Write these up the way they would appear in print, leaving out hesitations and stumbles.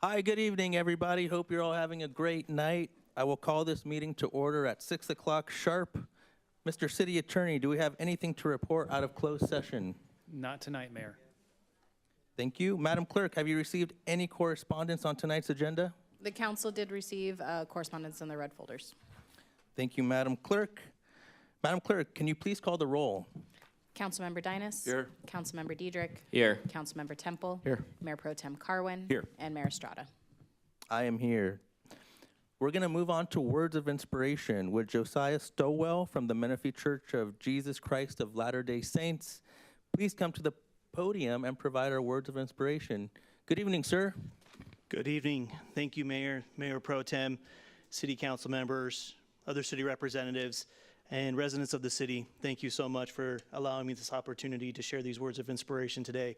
Hi, good evening, everybody. Hope you're all having a great night. I will call this meeting to order at 6 o'clock sharp. Mr. City Attorney, do we have anything to report out of closed session? Not tonight, Mayor. Thank you. Madam Clerk, have you received any correspondence on tonight's agenda? The council did receive correspondence in the red folders. Thank you, Madam Clerk. Madam Clerk, can you please call the roll? Councilmember Dynas. Here. Councilmember Diedrich. Here. Councilmember Temple. Here. Mayor Pro Tem Carwin. Here. And Mayor Estrada. I am here. We're going to move on to words of inspiration with Josiah Stowell from the Menifee Church of Jesus Christ of Latter-day Saints. Please come to the podium and provide our words of inspiration. Good evening, sir. Good evening. Thank you, Mayor, Mayor Pro Tem, City Council members, other city representatives, and residents of the city. Thank you so much for allowing me this opportunity to share these words of inspiration today.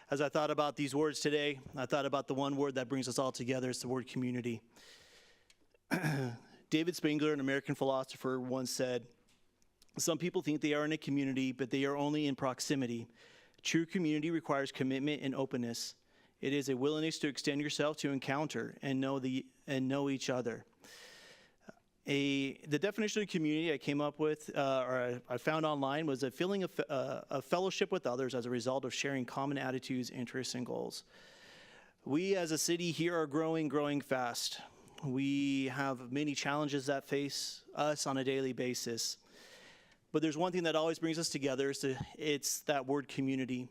As I thought about these words today, I thought about the one word that brings us all together. It's the word community. David Spangler, an American philosopher, once said, "Some people think they are in a community, but they are only in proximity. True community requires commitment and openness. It is a willingness to extend yourself to encounter and know each other." The definition of community I came up with, or I found online, was a feeling of fellowship with others as a result of sharing common attitudes, interests, and goals. We as a city here are growing fast. We have many challenges that face us on a daily basis. But there's one thing that always brings us together, it's that word community.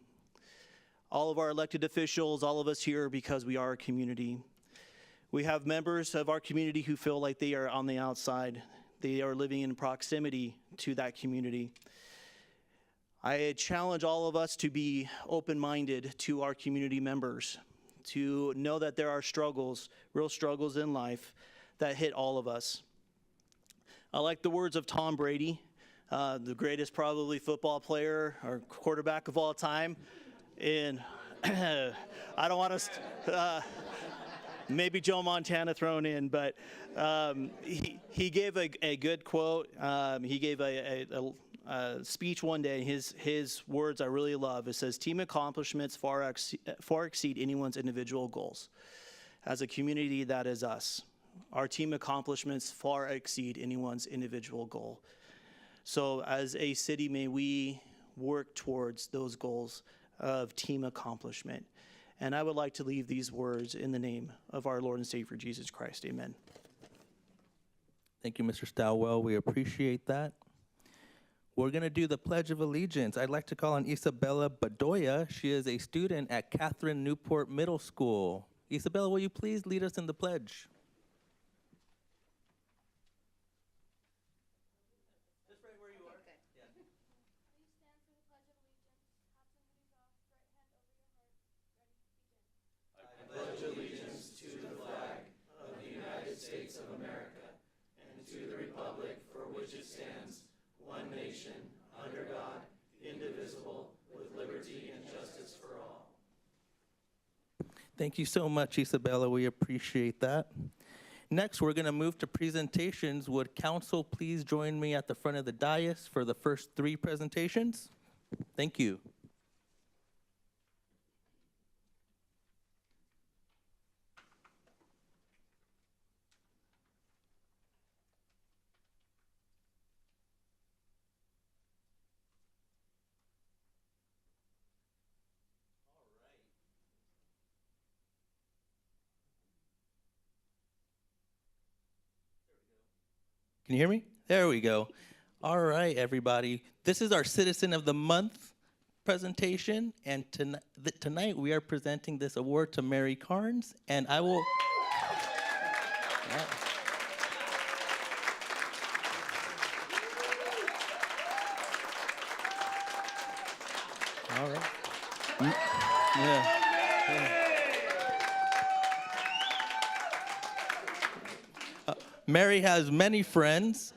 All of our elected officials, all of us here, because we are a community. We have members of our community who feel like they are on the outside. They are living in proximity to that community. I challenge all of us to be open-minded to our community members, to know that there are struggles, real struggles in life that hit all of us. I like the words of Tom Brady, the greatest probably football player or quarterback of all time. And I don't want to, maybe Joe Montana thrown in, but he gave a good quote. He gave a speech one day. His words I really love. It says, "Team accomplishments far exceed anyone's individual goals. As a community, that is us. Our team accomplishments far exceed anyone's individual goal." So as a city, may we work towards those goals of team accomplishment. And I would like to leave these words in the name of our Lord and Savior, Jesus Christ. Amen. Thank you, Mr. Stowell. We appreciate that. We're going to do the Pledge of Allegiance. I'd like to call on Isabella Bedoya. She is a student at Catherine Newport Middle School. Isabella, will you please lead us in the pledge? Just right where you are. Okay. Yeah. Please stand for the Pledge of Allegiance. Have somebody's off. Right hand over your heart. Ready? Begin. I pledge allegiance to the flag of the United States of America and to the republic for which it stands, one nation, under God, indivisible, with liberty and justice for all. Thank you so much, Isabella. We appreciate that. Next, we're going to move to presentations. Would council please join me at the front of the dais for the first three presentations? Thank you. Can you hear me? There we go. All right, everybody. This is our Citizen of the Month presentation, and tonight we are presenting this award to Mary Carnes, and I will... Yeah. All right. Yeah. Mary has many friends.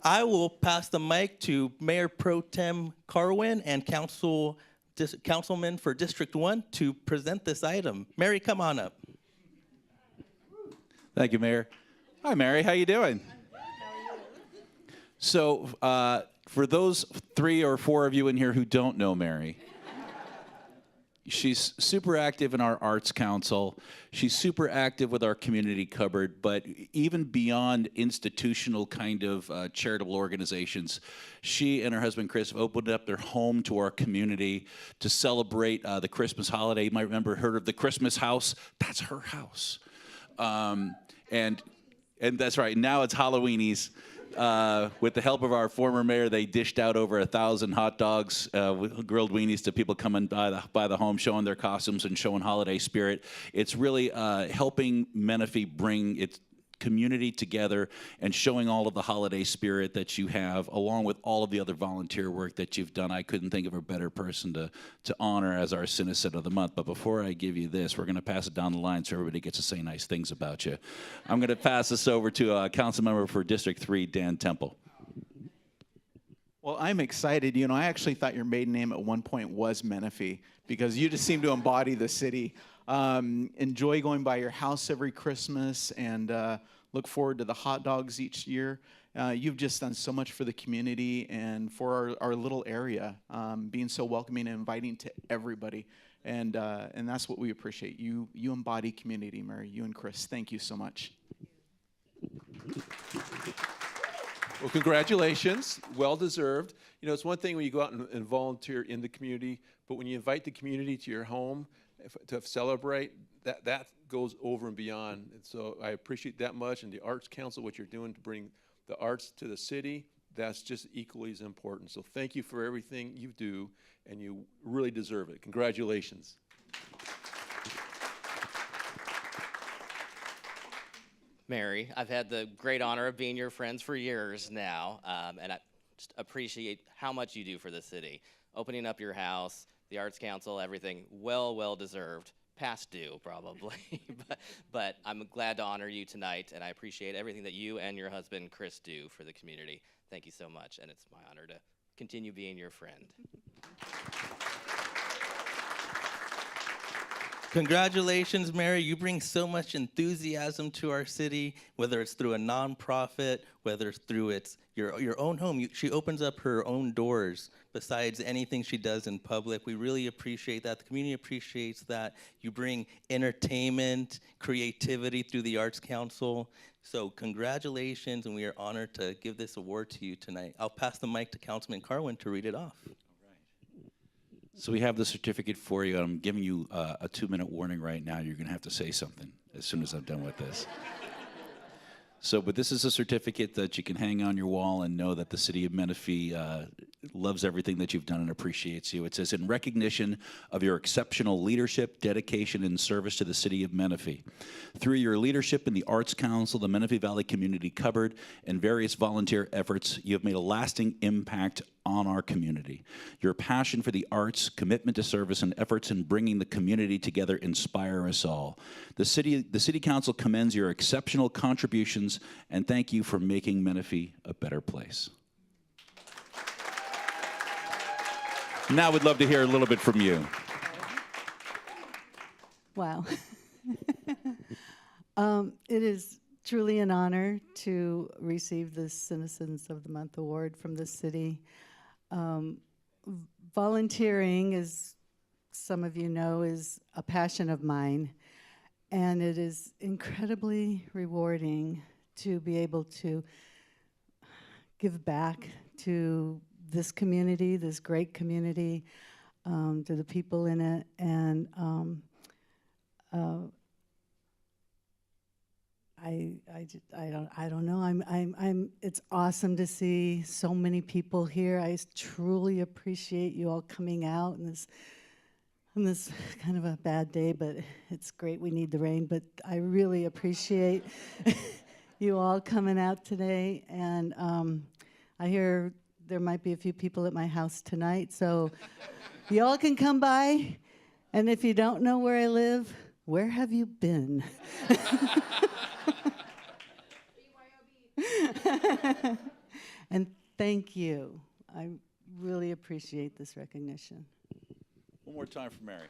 I will pass the mic to Mayor Pro Tem Carwin and Councilman for District 1 to present this item. Mary, come on up. Thank you, Mayor. Hi, Mary. How you doing? So, for those 3 or 4 of you in here who don't know Mary, She's super active in our arts council. She's super active with our community cupboard, but even beyond institutional kind of charitable organizations, she and her husband Chris have opened up their home to our community to celebrate the Christmas holiday. You might remember, heard of the Christmas house. That's her house. And that's right. Now it's Halloweenies. With the help of our former mayor, they dished out over 1,000 hot dogs, grilled weenies to people coming by the home, showing their costumes and showing holiday spirit. It's really helping Menifee bring its community together and showing all of the holiday spirit that you have, along with all of the other volunteer work that you've done. I couldn't think of a better person to honor as our Citizen of the Month. But before I give you this, we're going to pass it down the line so everybody gets to say nice things about you. I'm going to pass this over to a council member for District 3, Dan Temple. Well, I'm excited. You know, I actually thought your maiden name at one point was Menifee because you just seem to embody the city. Enjoy going by your house every Christmas and look forward to the hot dogs each year. You've just done so much for the community and for our little area, being so welcoming and inviting to everybody. And that's what we appreciate. You embody community, Mary, you and Chris. Thank you so much. Well, congratulations. Well deserved. You know, it's one thing when you go out and volunteer in the community, but when you invite the community to your home to celebrate, that goes over and beyond. And so I appreciate that much. And the Arts Council, what you're doing to bring the arts to the city, that's just equally as important. So thank you for everything you do, and you really deserve it. Congratulations. Mary, I've had the great honor of being your friends for years now, and I just appreciate how much you do for the city. Opening up your house, the Arts Council, everything, well deserved. Past due, probably, but I'm glad to honor you tonight, and I appreciate everything that you and your husband, Chris, do for the community. Thank you so much, and it's my honor to continue being your friend. Congratulations, Mary. You bring so much enthusiasm to our city, whether it's through a nonprofit, whether it's through your own home. She opens up her own doors besides anything she does in public. We really appreciate that. The community appreciates that. You bring entertainment, creativity through the Arts Council. So congratulations, and we are honored to give this award to you tonight. I'll pass the mic to Councilman Carwin to read it off. So we have the certificate for you. I'm giving you a 2-minute warning right now. You're going to have to say something as soon as I'm done with this. But this is a certificate that you can hang on your wall and know that the city of Menifee loves everything that you've done and appreciates you. It says, in recognition of your exceptional leadership, dedication, and service to the city of Menifee. Through your leadership in the Arts Council, the Menifee Valley Community Cupboard, and various volunteer efforts, you have made a lasting impact on our community. Your passion for the arts, commitment to service, and efforts in bringing the community together inspire us all. The City Council commends your exceptional contributions and thank you for making Menifee a better place. Now we'd love to hear a little bit from you. Wow. It is truly an honor to receive the Citizens of the Month award from the city. Volunteering, as some of you know, is a passion of mine, and it is incredibly rewarding to be able to give back to this community, this great community, to the people in it, and I don't know. It's awesome to see so many people here. I truly appreciate you all coming out on this kind of a bad day, but it's great. We need the rain, but I really appreciate you all coming out today. And I hear there might be a few people at my house tonight, so you all can come by. And if you don't know where I live, where have you been? And thank you. I really appreciate this recognition. One more time for Mary.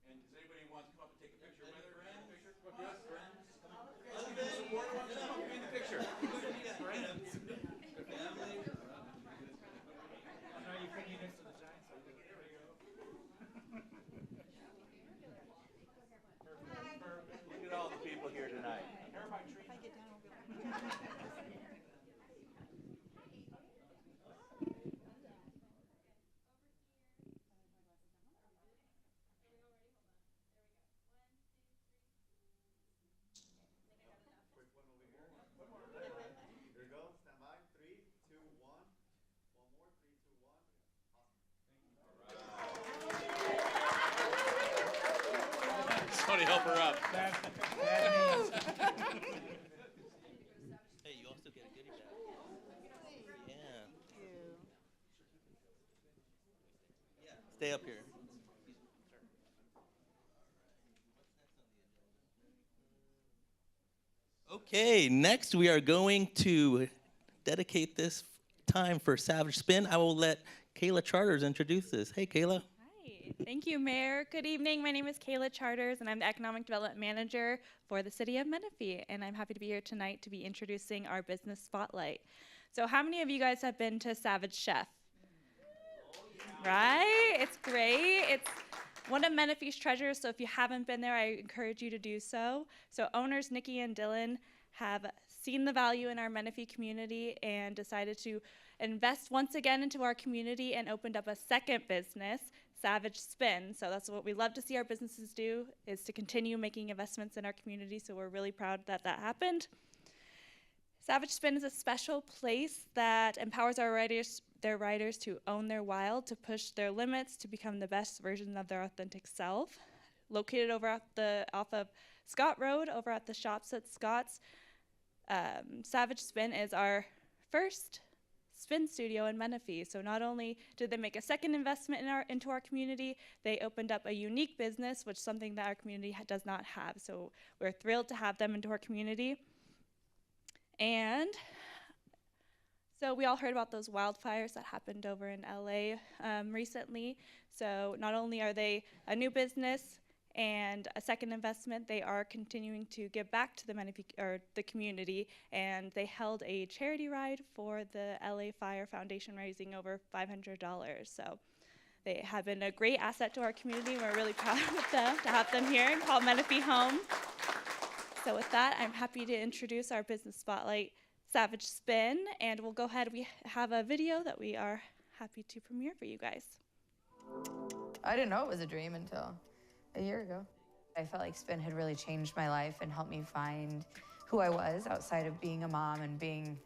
And does anybody want to come up and take a picture? help her up. Hey, you also get a goodie bag. Yeah. Stay up here. Okay, next we are going to dedicate this time for Savage Spin. I will let Kayla Charters introduce this. Hey, Kayla. Hi, thank you, Mayor. Good evening. My name is Kayla Charters, and I'm the Economic Development Manager for the City of Menifee. And I'm happy to be here tonight to be introducing our business spotlight. So, how many of you guys have been to Savage Chef? Right? It's great. It's one of Menifee's treasures, so if you haven't been there, I encourage you to do so. So owners Nikki and Dylan have seen the value in our Menifee community and decided to invest once again into our community and opened up a second business, Savage Spin. So that's what we love to see our businesses do, is to continue making investments in our community, so we're really proud that that happened. Savage Spin is a special place that empowers our their riders to own their wild, to push their limits, to become the best version of their authentic self. Located over at off of Scott Road, over at the shops at Scott's, Savage Spin is our first spin studio in Menifee. So not only did they make a second investment into our community, they opened up a unique business, which is something that our community does not have. So we're thrilled to have them into our community. And so we all heard about those wildfires that happened over in LA recently. So not only are they a new business and a second investment, they are continuing to give back to the Menifee or the community, and they held a charity ride for the LA Fire Foundation, raising over $500. So they have been a great asset to our community. We're really proud of them to have them here and call Menifee home. So with that, I'm happy to introduce our business spotlight, Savage Spin, and we'll go ahead. We have a video that we are happy to premiere for you guys. I didn't know it was a dream until a year ago. I felt like spin had really changed my life and helped me find who I was outside of being a mom and being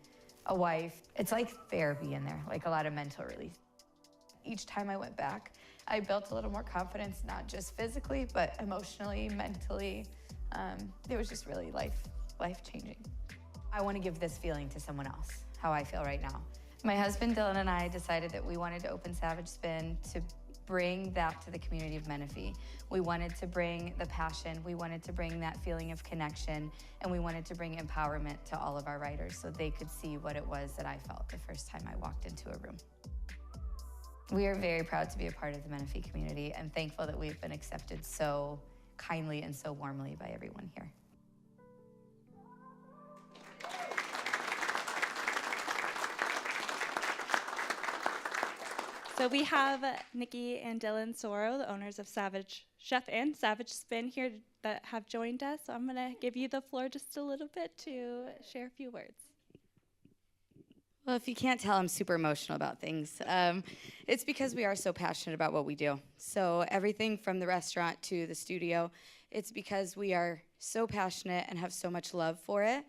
a wife. It's like therapy in there, like a lot of mental release. Each time I went back, I built a little more confidence, not just physically, but emotionally, mentally. It was just really life-changing. I want to give this feeling to someone else, how I feel right now. My husband Dylan and I decided that we wanted to open Savage Spin to bring that to the community of Menifee. We wanted to bring the passion, we wanted to bring that feeling of connection, and we wanted to bring empowerment to all of our riders so they could see what it was that I felt the first time I walked into a room. We are very proud to be a part of the Menifee community and thankful that we've been accepted so kindly and so warmly by everyone here. So we have Nikki and Dylan Soro, the owners of Savage Chef and Savage Spin, here that have joined us. So I'm going to give you the floor just a little bit to share a few words. Well, if you can't tell, I'm super emotional about things. It's because we are so passionate about what we do. So everything from the restaurant to the studio, it's because we are so passionate and have so much love for it.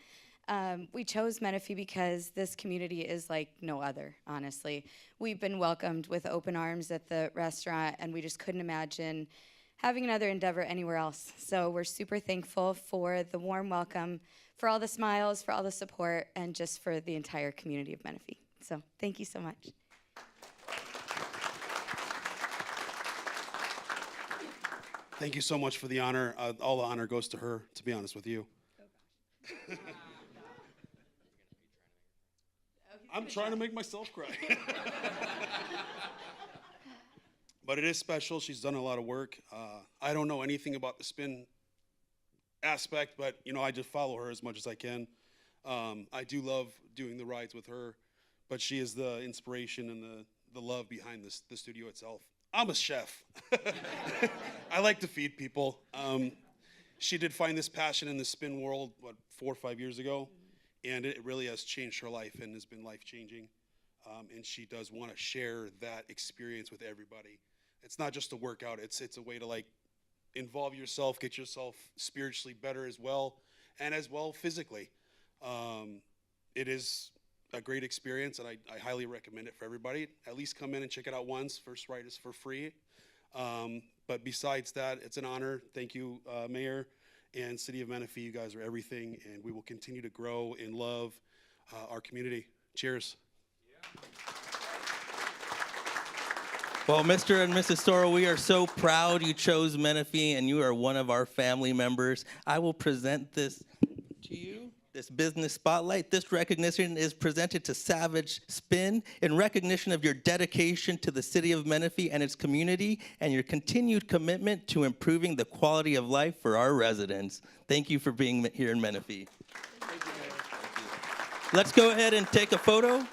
We chose Menifee because this community is like no other, honestly. We've been welcomed with open arms at the restaurant, and we just couldn't imagine having another endeavor anywhere else. So we're super thankful for the warm welcome, for all the smiles, for all the support, and just for the entire community of Menifee. So thank you so much. Thank you so much for the honor. All the honor goes to her, to be honest with you. I'm trying to make myself cry. But it is special. She's done a lot of work. I don't know anything about the spin aspect, but I just follow her as much as I can. I do love doing the rides with her, but she is the inspiration and the love behind the studio itself. I'm a chef. I like to feed people. She did find this passion in the spin world, 4 or 5 years ago? And it really has changed her life and has been life-changing. And she does want to share that experience with everybody. It's not just a workout. It's a way to involve yourself, get yourself spiritually better as well, and as well physically. It is a great experience, and I highly recommend it for everybody. At least come in and check it out once. First ride is for free. But besides that, it's an honor. Thank you, Mayor and City of Menifee. You guys are everything, and we will continue to grow and love our community. Cheers. Well, Mr. and Mrs. Sorrell, we are so proud you chose Menifee, and you are one of our family members. I will present this to you, this business spotlight. This recognition is presented to Savage Spin in recognition of your dedication to the city of Menifee and its community, and your continued commitment to improving the quality of life for our residents. Thank you for being here in Menifee. Thank you, Mayor. Thank you. Let's go ahead and take a photo.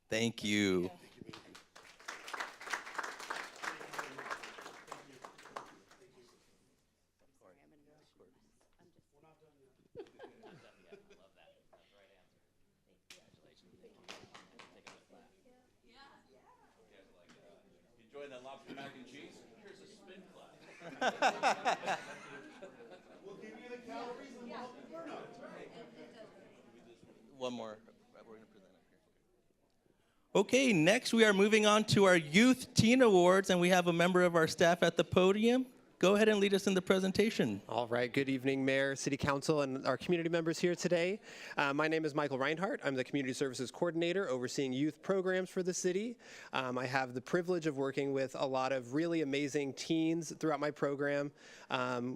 Thank you. Enjoy that lobster mac and cheese? Here's a spin class. We'll give you the calories and we'll help you burn them. One more. We're going to present it here. Okay, next we are moving on to our Youth Teen Awards, and we have a member of our staff at the podium. Go ahead and lead us in the presentation. All right, good evening, Mayor, City Council, and our community members here today. My name is Michael Reinhardt. I'm the Community Services Coordinator overseeing youth programs for the city. I have the privilege of working with a lot of really amazing teens throughout my program,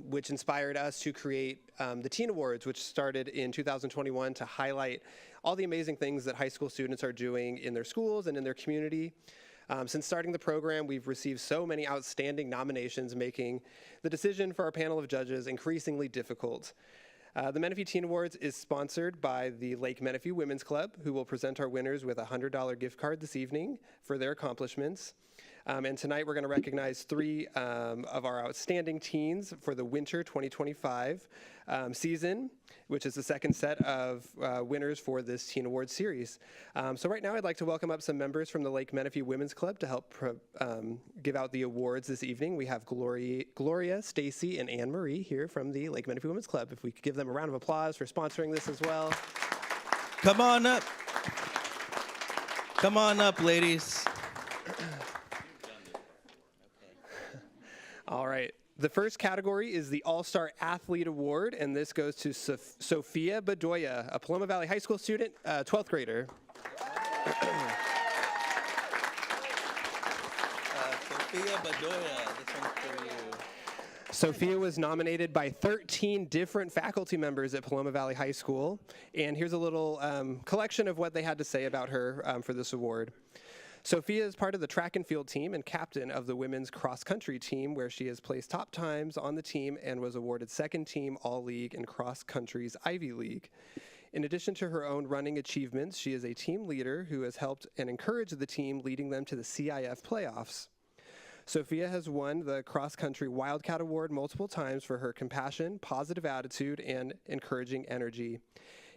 which inspired us to create the Teen Awards, which started in 2021 to highlight all the amazing things that high school students are doing in their schools and in their community. Since starting the program, we've received so many outstanding nominations, making the decision for our panel of judges increasingly difficult. The Menifee Teen Awards is sponsored by the Lake Menifee Women's Club, who will present our winners with a $100 gift card this evening for their accomplishments. And tonight we're going to recognize three of our outstanding teens for the winter 2025 season, which is the second set of winners for this Teen Awards series. So right now I'd like to welcome up some members from the Lake Menifee Women's Club to help give out the awards this evening. We have Gloria, Stacy, and Anne Marie here from the Lake Menifee Women's Club. If we could give them a round of applause for sponsoring this as well. Come on up. Come on up, ladies. All right. The first category is the All-Star Athlete Award, and this goes to Sophia Bedoya, a Paloma Valley High School student, 12th grader. Sophia Bedoya, this one's for you. Sophia was nominated by 13 different faculty members at Paloma Valley High School, and here's a little collection of what they had to say about her for this award. Sophia is part of the track and field team and captain of the women's cross-country team, where she has placed top times on the team and was awarded second team All-League in cross-country's Ivy League. In addition to her own running achievements, she is a team leader who has helped and encouraged the team, leading them to the CIF playoffs. Sophia has won the Cross-Country Wildcat Award multiple times for her compassion, positive attitude, and encouraging energy.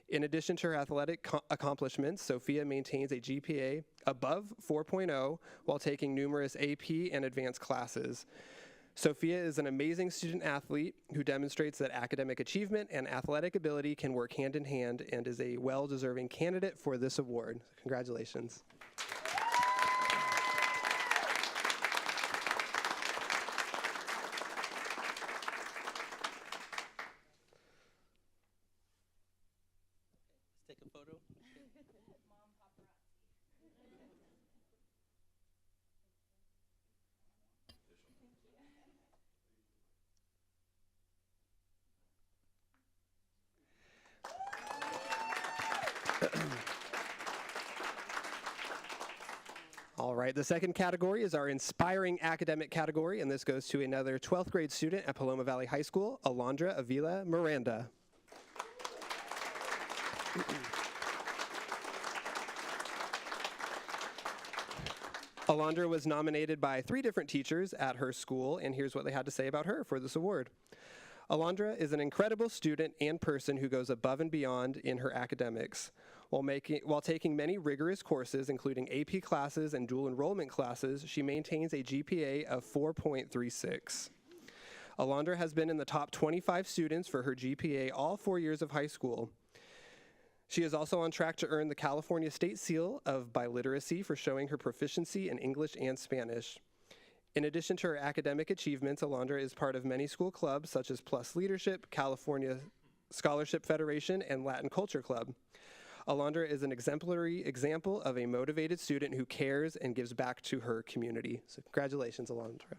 In addition to her athletic accomplishments, Sophia maintains a GPA above 4.0 while taking numerous AP and advanced classes. Sophia is an amazing student athlete who demonstrates that academic achievement and athletic ability can work hand in hand, and is a well-deserving candidate for this award. Congratulations. Take a photo. All right, the second category is our Inspiring Academic category, and this goes to another 12th grade student at Paloma Valley High School, Alondra Avila Miranda. Alondra was nominated by 3 different teachers at her school, and here's what they had to say about her for this award. Alondra is an incredible student and person who goes above and beyond in her academics. While taking many rigorous courses, including AP classes and dual enrollment classes, she maintains a GPA of 4.36. Alondra has been in the top 25 students for her GPA all 4 years of high school. She is also on track to earn the California State Seal of Biliteracy for showing her proficiency in English and Spanish. In addition to her academic achievements, Alondra is part of many school clubs such as Plus Leadership, California Scholarship Federation, and Latin Culture Club. Alondra is an exemplary example of a motivated student who cares and gives back to her community. So congratulations, Alondra.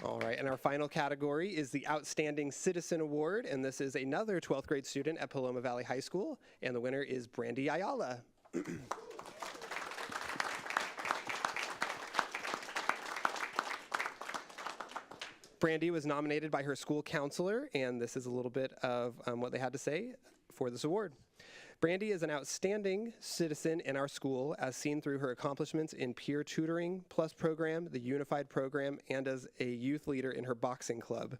All right, and our final category is the Outstanding Citizen Award, and this is another 12th grade student at Paloma Valley High School, and the winner is Brandy Ayala. Brandy was nominated by her school counselor, and this is a little bit of what they had to say for this award. Brandy is an outstanding citizen in our school as seen through her accomplishments in peer tutoring plus program, the unified program, and as a youth leader in her boxing club.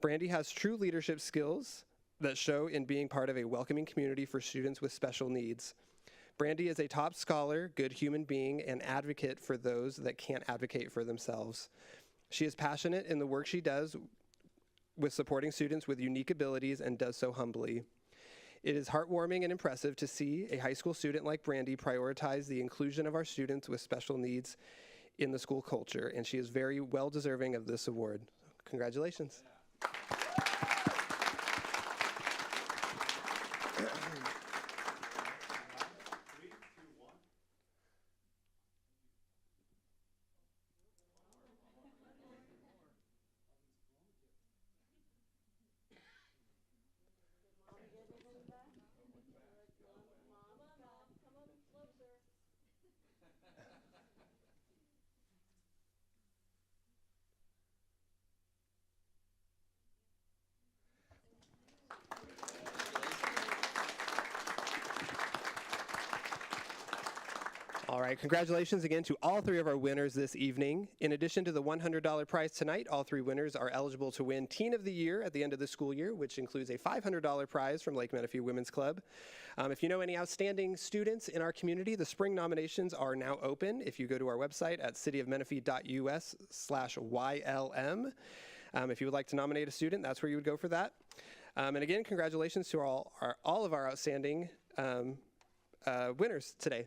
Brandy has true leadership skills that show in being part of a welcoming community for students with special needs. Brandy is a top scholar, good human being, and advocate for those that can't advocate for themselves. She is passionate in the work she does with supporting students with unique abilities and does so humbly. It is heartwarming and impressive to see a high school student like Brandy prioritize the inclusion of our students with special needs in the school culture, and she is very well deserving of this award. Congratulations. All right, congratulations again to all three of our winners this evening. In addition to the $100 prize tonight, all three winners are eligible to win Teen of the Year at the end of the school year, which includes a $500 prize from Lake Menifee Women's Club. If you know any outstanding students in our community, the spring nominations are now open. If you go to our website at cityofmenifee.us/YLM, if you would like to nominate a student, that's where you would go for that. And again, congratulations to all of our outstanding winners today.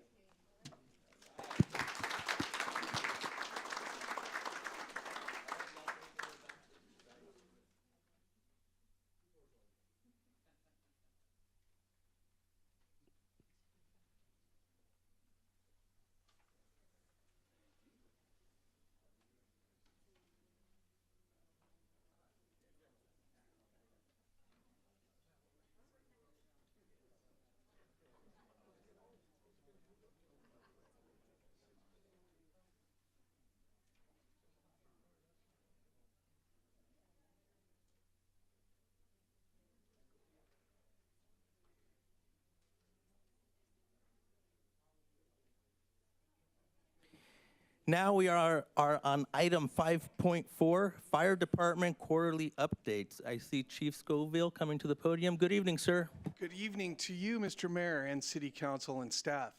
Now we are on item 5.4, Fire Department Quarterly Updates. I see Chief Scoville coming to the podium. Good evening, sir. Good evening to you, Mr. Mayor, and City Council and staff.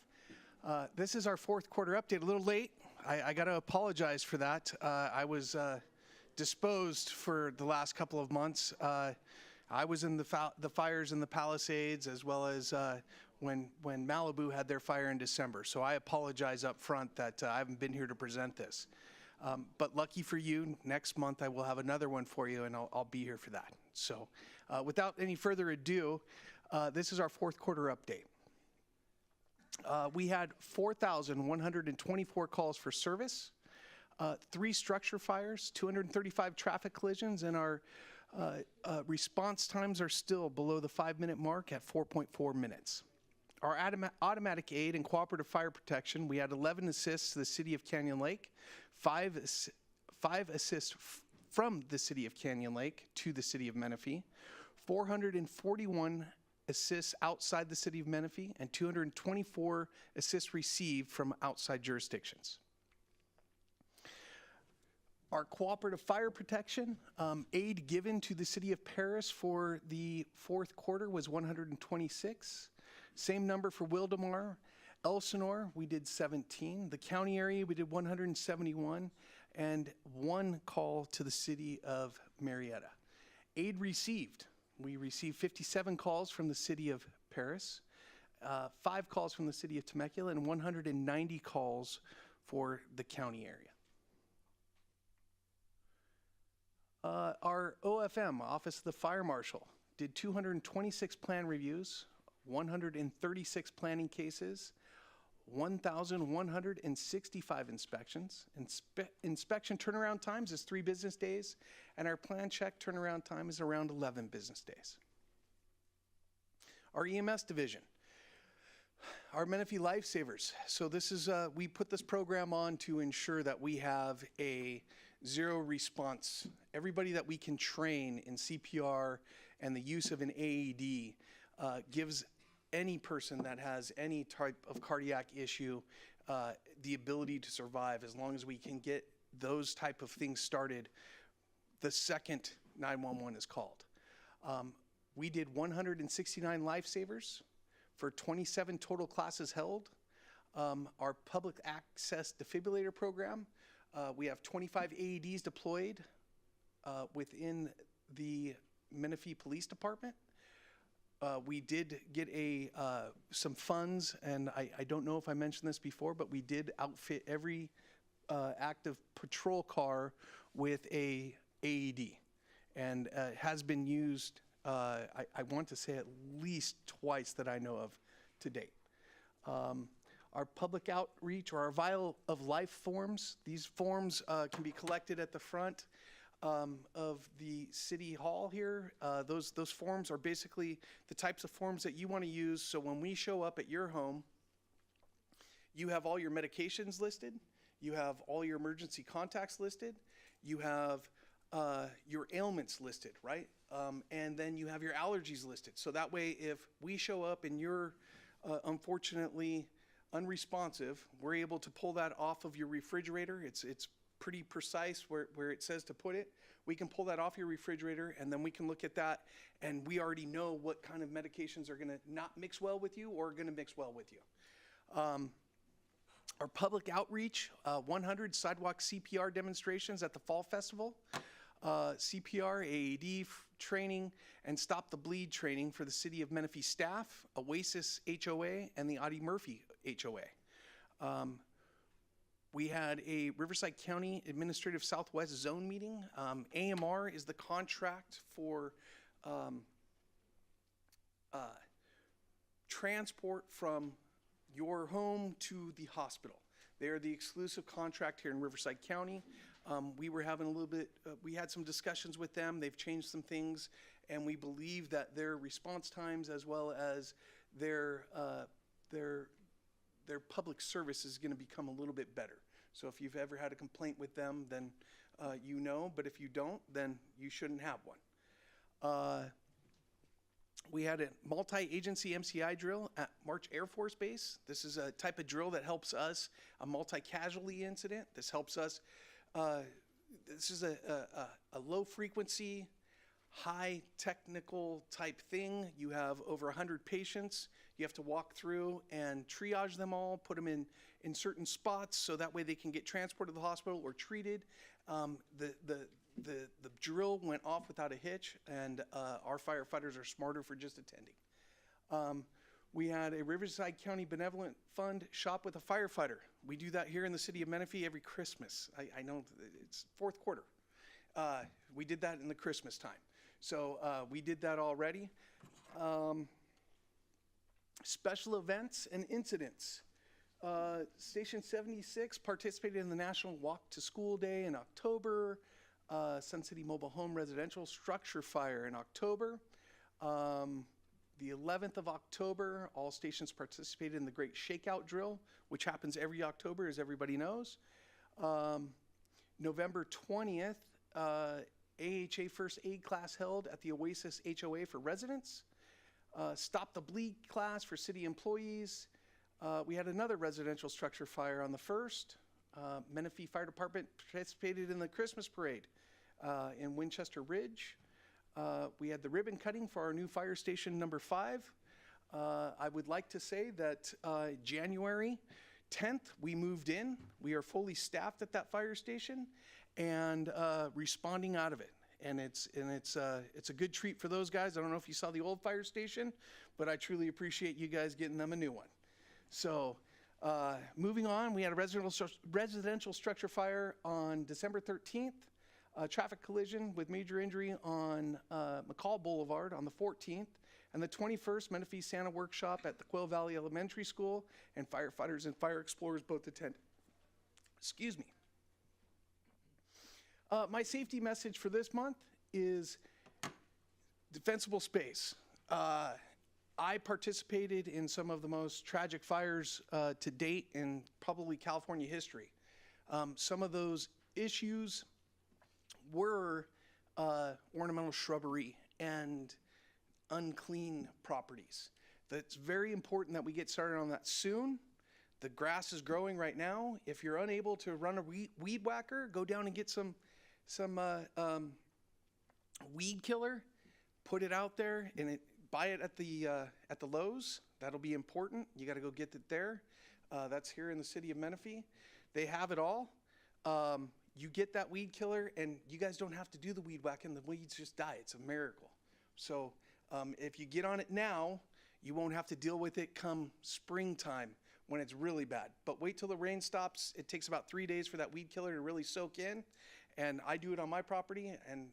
This is our fourth quarter update, a little late. I got to apologize for that. I was disposed for the last couple of months. I was in the fires in the Palisades, as well as when Malibu had their fire in December. So I apologize up front that I haven't been here to present this. But lucky for you, next month I will have another one for you, and I'll be here for that. So without any further ado, this is our fourth quarter update. We had 4,124 calls for service, 3 structure fires, 235 traffic collisions, and our response times are still below the 5-minute mark at 4.4 minutes. Our automatic aid and cooperative fire protection, we had 11 assists to the city of Canyon Lake, 5 assists from the city of Canyon Lake to the city of Menifee, 441 assists outside the city of Menifee, and 224 assists received from outside jurisdictions. Our cooperative fire protection aid given to the city of Paris for the fourth quarter was 126. Same number for Wildemar. Elsinore, we did 17. The county area, we did 171. And 1 call to the city of Marietta. Aid received. We received 57 calls from the city of Paris, 5 calls from the city of Temecula, and 190 calls for the county area. Our OFM, Office of the Fire Marshal, did 226 plan reviews, 136 planning cases, 1,165 inspections. Inspection turnaround times is 3 business days, and our plan check turnaround time is around 11 business days. Our EMS division, our Menifee Lifesavers. So this is, we put this program on to ensure that we have a zero response. Everybody that we can train in CPR and the use of an AED gives any person that has any type of cardiac issue the ability to survive, as long as we can get those type of things started the second 911 is called. We did 169 lifesavers for 27 total classes held. Our public access defibrillator program, we have 25 AEDs deployed within the Menifee Police Department. We did get some funds, and I don't know if I mentioned this before, but we did outfit every active patrol car with a AED, and it has been used, I want to say, at least twice that I know of to date. Our public outreach, or our Vial of Life forms, these forms can be collected at the front of the city hall here. Those forms are basically the types of forms that you want to use, so when we show up at your home, you have all your medications listed, you have all your emergency contacts listed, you have your ailments listed, right? And then you have your allergies listed. So that way, if we show up and you're unfortunately unresponsive, we're able to pull that off of your refrigerator. It's pretty precise where it says to put it. We can pull that off your refrigerator, and then we can look at that, and we already know what kind of medications are gonna not mix well with you or gonna mix well with you. Our public outreach, 100 sidewalk CPR demonstrations at the Fall Festival, CPR, AED training, and Stop the Bleed training for the City of Menifee staff, Oasis HOA, and the Audie Murphy HOA. We had a Riverside County Administrative Southwest Zone meeting. AMR is the contract for transport from your home to the hospital. They are the exclusive contract here in Riverside County. We were having a little bit, we had some discussions with them. They've changed some things, and we believe that their response times, as well as their public service, is going to become a little bit better. So if you've ever had a complaint with them, then you know, but if you don't, then you shouldn't have one. We had a multi-agency MCI drill at March Air Force Base. This is a type of drill that helps us, a multi-casualty incident. This helps us, this is a low frequency, high technical type thing. You have over 100 patients. You have to walk through and triage them all, put them in certain spots so that way they can get transported to the hospital or treated. The drill went off without a hitch, and our firefighters are smarter for just attending. We had a Riverside County Benevolent Fund shop with a firefighter. We do that here in the city of Menifee every Christmas. I know it's fourth quarter. We did that in the Christmas time. So we did that already. Special events and incidents. Station 76 participated in the National Walk to School Day in October. Sun City Mobile Home Residential Structure Fire in October. The 11th of October, all stations participated in the Great Shakeout Drill, which happens every October, as everybody knows. November 20th, AHA first aid class held at the Oasis HOA for residents. Stop the Bleed class for city employees. We had another residential structure fire on the 1st. Menifee Fire Department participated in the Christmas parade in Winchester Ridge. We had the ribbon cutting for our new fire station number 5. I would like to say that January 10th, we moved in. We are fully staffed at that fire station and responding out of it. And it's a good treat for those guys. I don't know if you saw the old fire station, but I truly appreciate you guys getting them a new one. So moving on, we had a residential structure fire on December 13th. A traffic collision with major injury on McCall Boulevard on the 14th. And the 21st, Menifee Santa Workshop at the Quail Valley Elementary School, and firefighters and fire explorers both attended. Excuse me. My safety message for this month is defensible space. I participated in some of the most tragic fires to date in probably California history. Some of those issues were ornamental shrubbery and unclean properties. That's very important that we get started on that soon. The grass is growing right now. If you're unable to run a weed whacker, go down and get some weed killer, put it out there, and buy it at the Lowe's. That'll be important. You got to go get it there. That's here in the city of Menifee. They have it all. You get that weed killer, and you guys don't have to do the weed whacking. The weeds just die. It's a miracle. So if you get on it now, you won't have to deal with it come springtime when it's really bad. But wait till the rain stops. It takes about 3 days for that weed killer to really soak in. And I do it on my property, and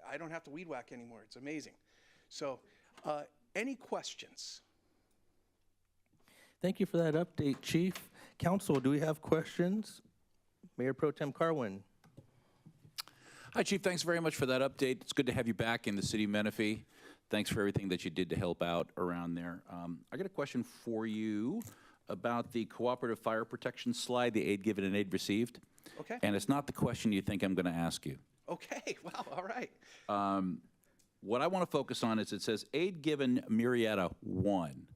I don't have to weed whack anymore. It's amazing. So any questions? Thank you for that update, Chief. Council, do we have questions? Mayor Pro Tem Carwin. Hi, Chief. Thanks very much for that update. It's good to have you back in the city of Menifee. Thanks for everything that you did to help out around there. I got a question for you about the cooperative fire protection slide, the aid given and aid received. Okay. And it's not the question you think I'm going to ask you. Okay. Wow. All right. What I want to focus on is it says aid given Marietta 1.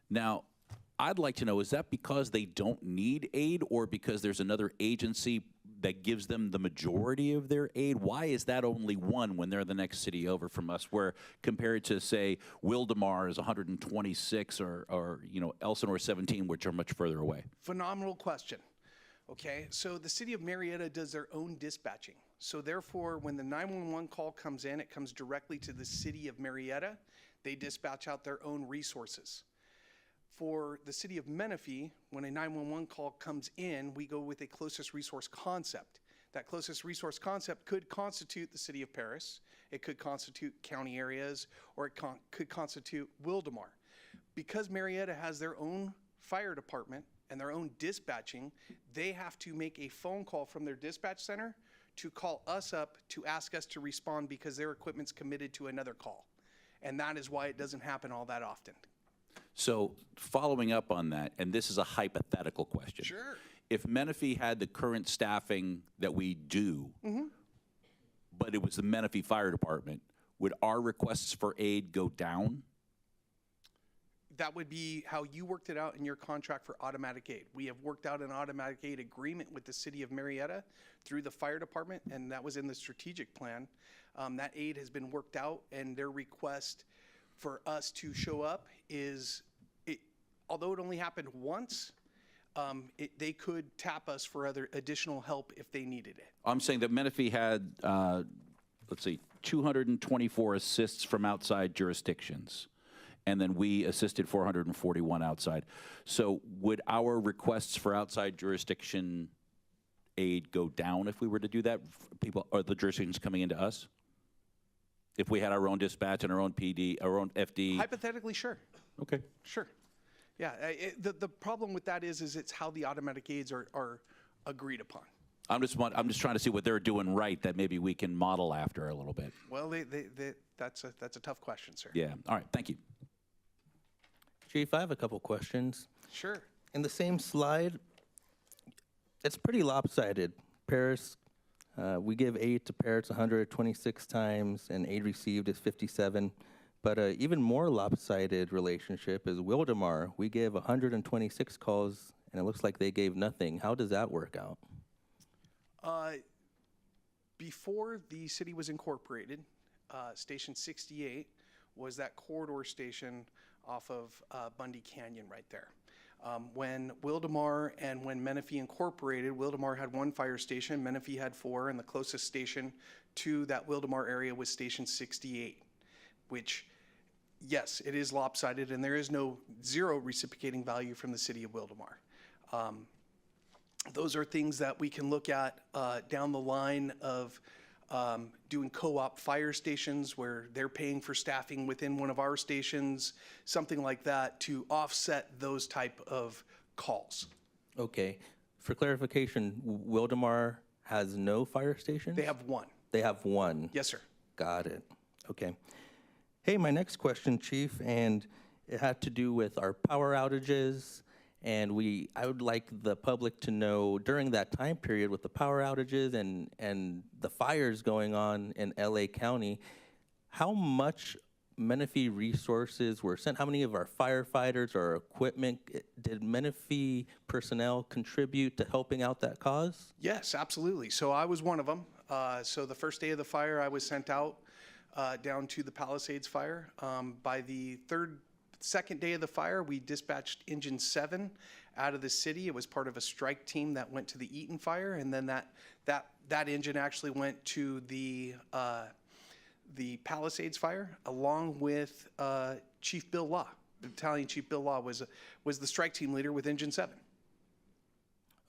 Now, I'd like to know, is that because they don't need aid or because there's another agency that gives them the majority of their aid? Why is that only 1 when they're the next city over from us, where compared to, say, Wildemar is 126 or Elsinore 17, which are much further away? Phenomenal question. Okay, so the city of Marietta does their own dispatching. So therefore, when the 911 call comes in, it comes directly to the city of Marietta. They dispatch out their own resources. For the city of Menifee, when a 911 call comes in, we go with a closest resource concept. That closest resource concept could constitute the city of Paris, it could constitute county areas, or it could constitute Wildemar. Because Marietta has their own fire department and their own dispatching, they have to make a phone call from their dispatch center to call us up to ask us to respond because their equipment's committed to another call. And that is why it doesn't happen all that often. So following up on that, and this is a hypothetical question. Sure. If Menifee had the current staffing that we do, but it was the Menifee Fire Department, would our requests for aid go down? That would be how you worked it out in your contract for automatic aid. We have worked out an automatic aid agreement with the city of Marietta through the fire department, and that was in the strategic plan. That aid has been worked out, and their request for us to show up is, although it only happened once, they could tap us for other additional help if they needed it. I'm saying that Menifee had, let's see, 224 assists from outside jurisdictions, and then we assisted 441 outside. So would our requests for outside jurisdiction aid go down if we were to do that? People, or the jurisdictions coming into us? If we had our own dispatch and our own PD, our own FD? Hypothetically, sure. Okay. Sure. Yeah, the problem with that is it's how the automatic aids are agreed upon. I'm just trying to see what they're doing right that maybe we can model after a little bit. Well, that's a tough question, sir. Yeah. All right. Thank you. Chief, I have a couple questions. Sure. In the same slide, it's pretty lopsided. Paris We give aid to parents 126 times, and aid received is 57. But even more lopsided relationship is Wildemar. We give 126 calls, and it looks like they gave nothing. How does that work out? Before the city was incorporated, Station 68 was that corridor station off of Bundy Canyon right there. When Wildemar and when Menifee incorporated, Wildemar had 1 fire station, Menifee had 4, and the closest station to that Wildemar area was Station 68, which, yes, it is lopsided, and there is zero reciprocating value from the city of Wildemar. Those are things that we can look at down the line of doing co-op fire stations where they're paying for staffing within one of our stations, something like that, to offset those type of calls. Okay. For clarification, Wildemar has no fire stations? They have 1. They have 1. Yes, sir. Got it. Okay. Hey, my next question, Chief, and it had to do with our power outages. And I would like the public to know during that time period with the power outages and the fires going on in LA County, how much Menifee resources were sent? How many of our firefighters or equipment did Menifee personnel contribute to helping out that cause? Yes, absolutely. So I was one of them. So the first day of the fire, I was sent out down to the Palisades fire. By the second day of the fire, we dispatched Engine 7 out of the city. It was part of a strike team that went to the Eaton fire, and then that engine actually went to the Palisades fire, along with Chief Bill Law. Battalion Chief Bill Law was the strike team leader with Engine 7.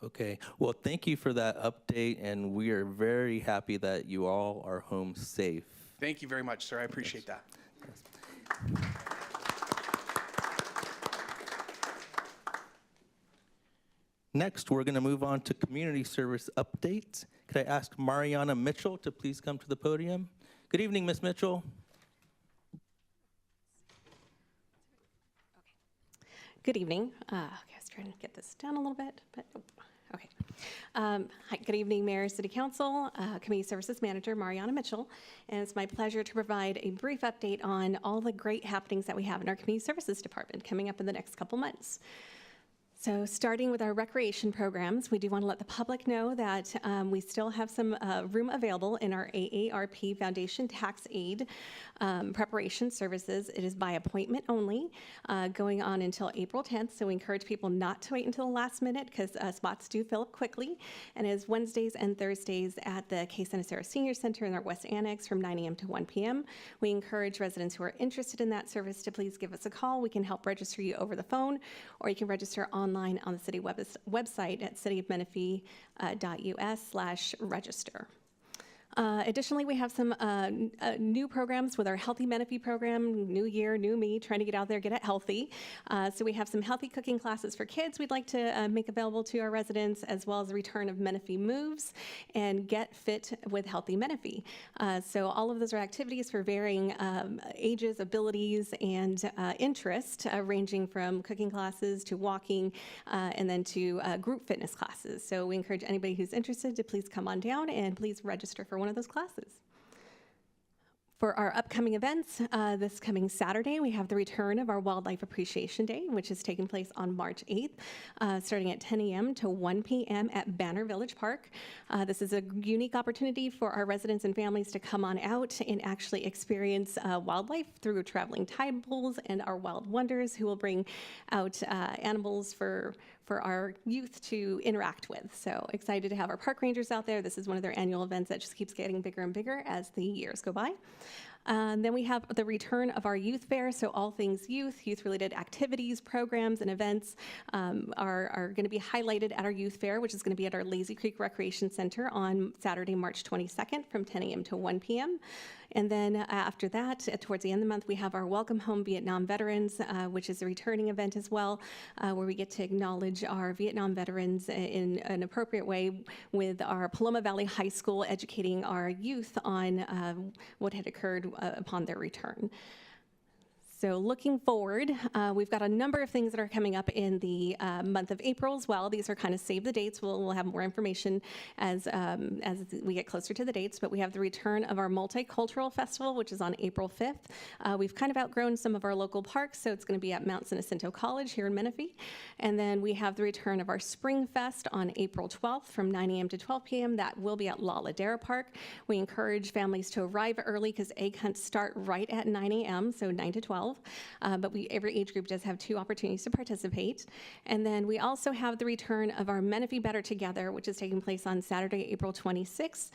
Okay. Well, thank you for that update, and we are very happy that you all are home safe. Thank you very much, sir. I appreciate that. Yes. Next, we're going to move on to community service updates. Could I ask Mariana Mitchell to please come to the podium? Good evening, Ms. Mitchell. Good evening. Okay, I was trying to get this down a little bit, but okay. Hi, good evening, Mayor, City Council, Community Services Manager Mariana Mitchell, and it's my pleasure to provide a brief update on all the great happenings that we have in our Community Services Department coming up in the next couple months. So starting with our recreation programs, we do want to let the public know that we still have some room available in our AARP Foundation Tax Aid preparation services. It is by appointment only, going on until April 10th. So we encourage people not to wait until the last minute because spots do fill up quickly. And it is Wednesdays and Thursdays at the Case Santa Sarah Senior Center in our West Annex from 9 a.m. to 1 p.m. We encourage residents who are interested in that service to please give us a call. We can help register you over the phone, or you can register online on the city website at cityofmenifee.us/register. Additionally, we have some new programs with our Healthy Menifee program, New Year, New Me, trying to get out there, get it healthy. So we have some healthy cooking classes for kids we'd like to make available to our residents, as well as the return of Menifee Moves and Get Fit with Healthy Menifee. So all of those are activities for varying ages, abilities, and interest, ranging from cooking classes to walking, and then to group fitness classes. So we encourage anybody who's interested to please come on down and please register for one of those classes. For our upcoming events, this coming Saturday, we have the return of our Wildlife Appreciation Day, which is taking place on March 8th, starting at 10 a.m. to 1 p.m. at Banner Village Park. This is a unique opportunity for our residents and families to come on out and actually experience wildlife through traveling tide pools and our wild wonders, who will bring out animals for our youth to interact with. So excited to have our park rangers out there. This is one of their annual events that just keeps getting bigger and bigger as the years go by. Then we have the return of our youth fair, so all things youth-related activities, programs, and events are going to be highlighted at our youth fair, which is going to be at our Lazy Creek Recreation Center on Saturday, March 22nd from 10 a.m. to 1 p.m. And then after that, towards the end of the month, we have our Welcome Home Vietnam Veterans, which is a returning event as well, where we get to acknowledge our Vietnam veterans in an appropriate way with our Paloma Valley High School educating our youth on what had occurred upon their return. So looking forward, we've got a number of things that are coming up in the month of April as well. These are kind of save the dates. We'll have more information as we get closer to the dates, but we have the return of our Multicultural Festival, which is on April 5th. We've kind of outgrown some of our local parks, so it's going to be at Mount San Jacinto College here in Menifee. And then we have the return of our Spring Fest on April 12th from 9 a.m. to 12 p.m. That will be at La Ladera Park. We encourage families to arrive early because egg hunts start right at 9 a.m., so 9 to 12. But every age group does have 2 opportunities to participate. And then we also have the return of our Menifee Better Together, which is taking place on Saturday, April 26th,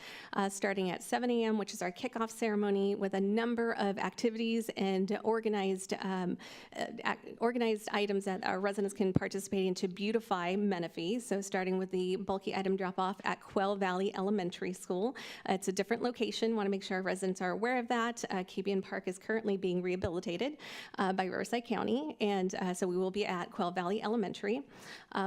starting at 7 a.m., which is our kickoff ceremony with a number of activities and organized items that our residents can participate in to beautify Menifee. So starting with the bulky item drop-off at Quail Valley Elementary School. It's a different location. Want to make sure our residents are aware of that. Kabian Park is currently being rehabilitated by Riverside County, and so we will be at Quail Valley Elementary.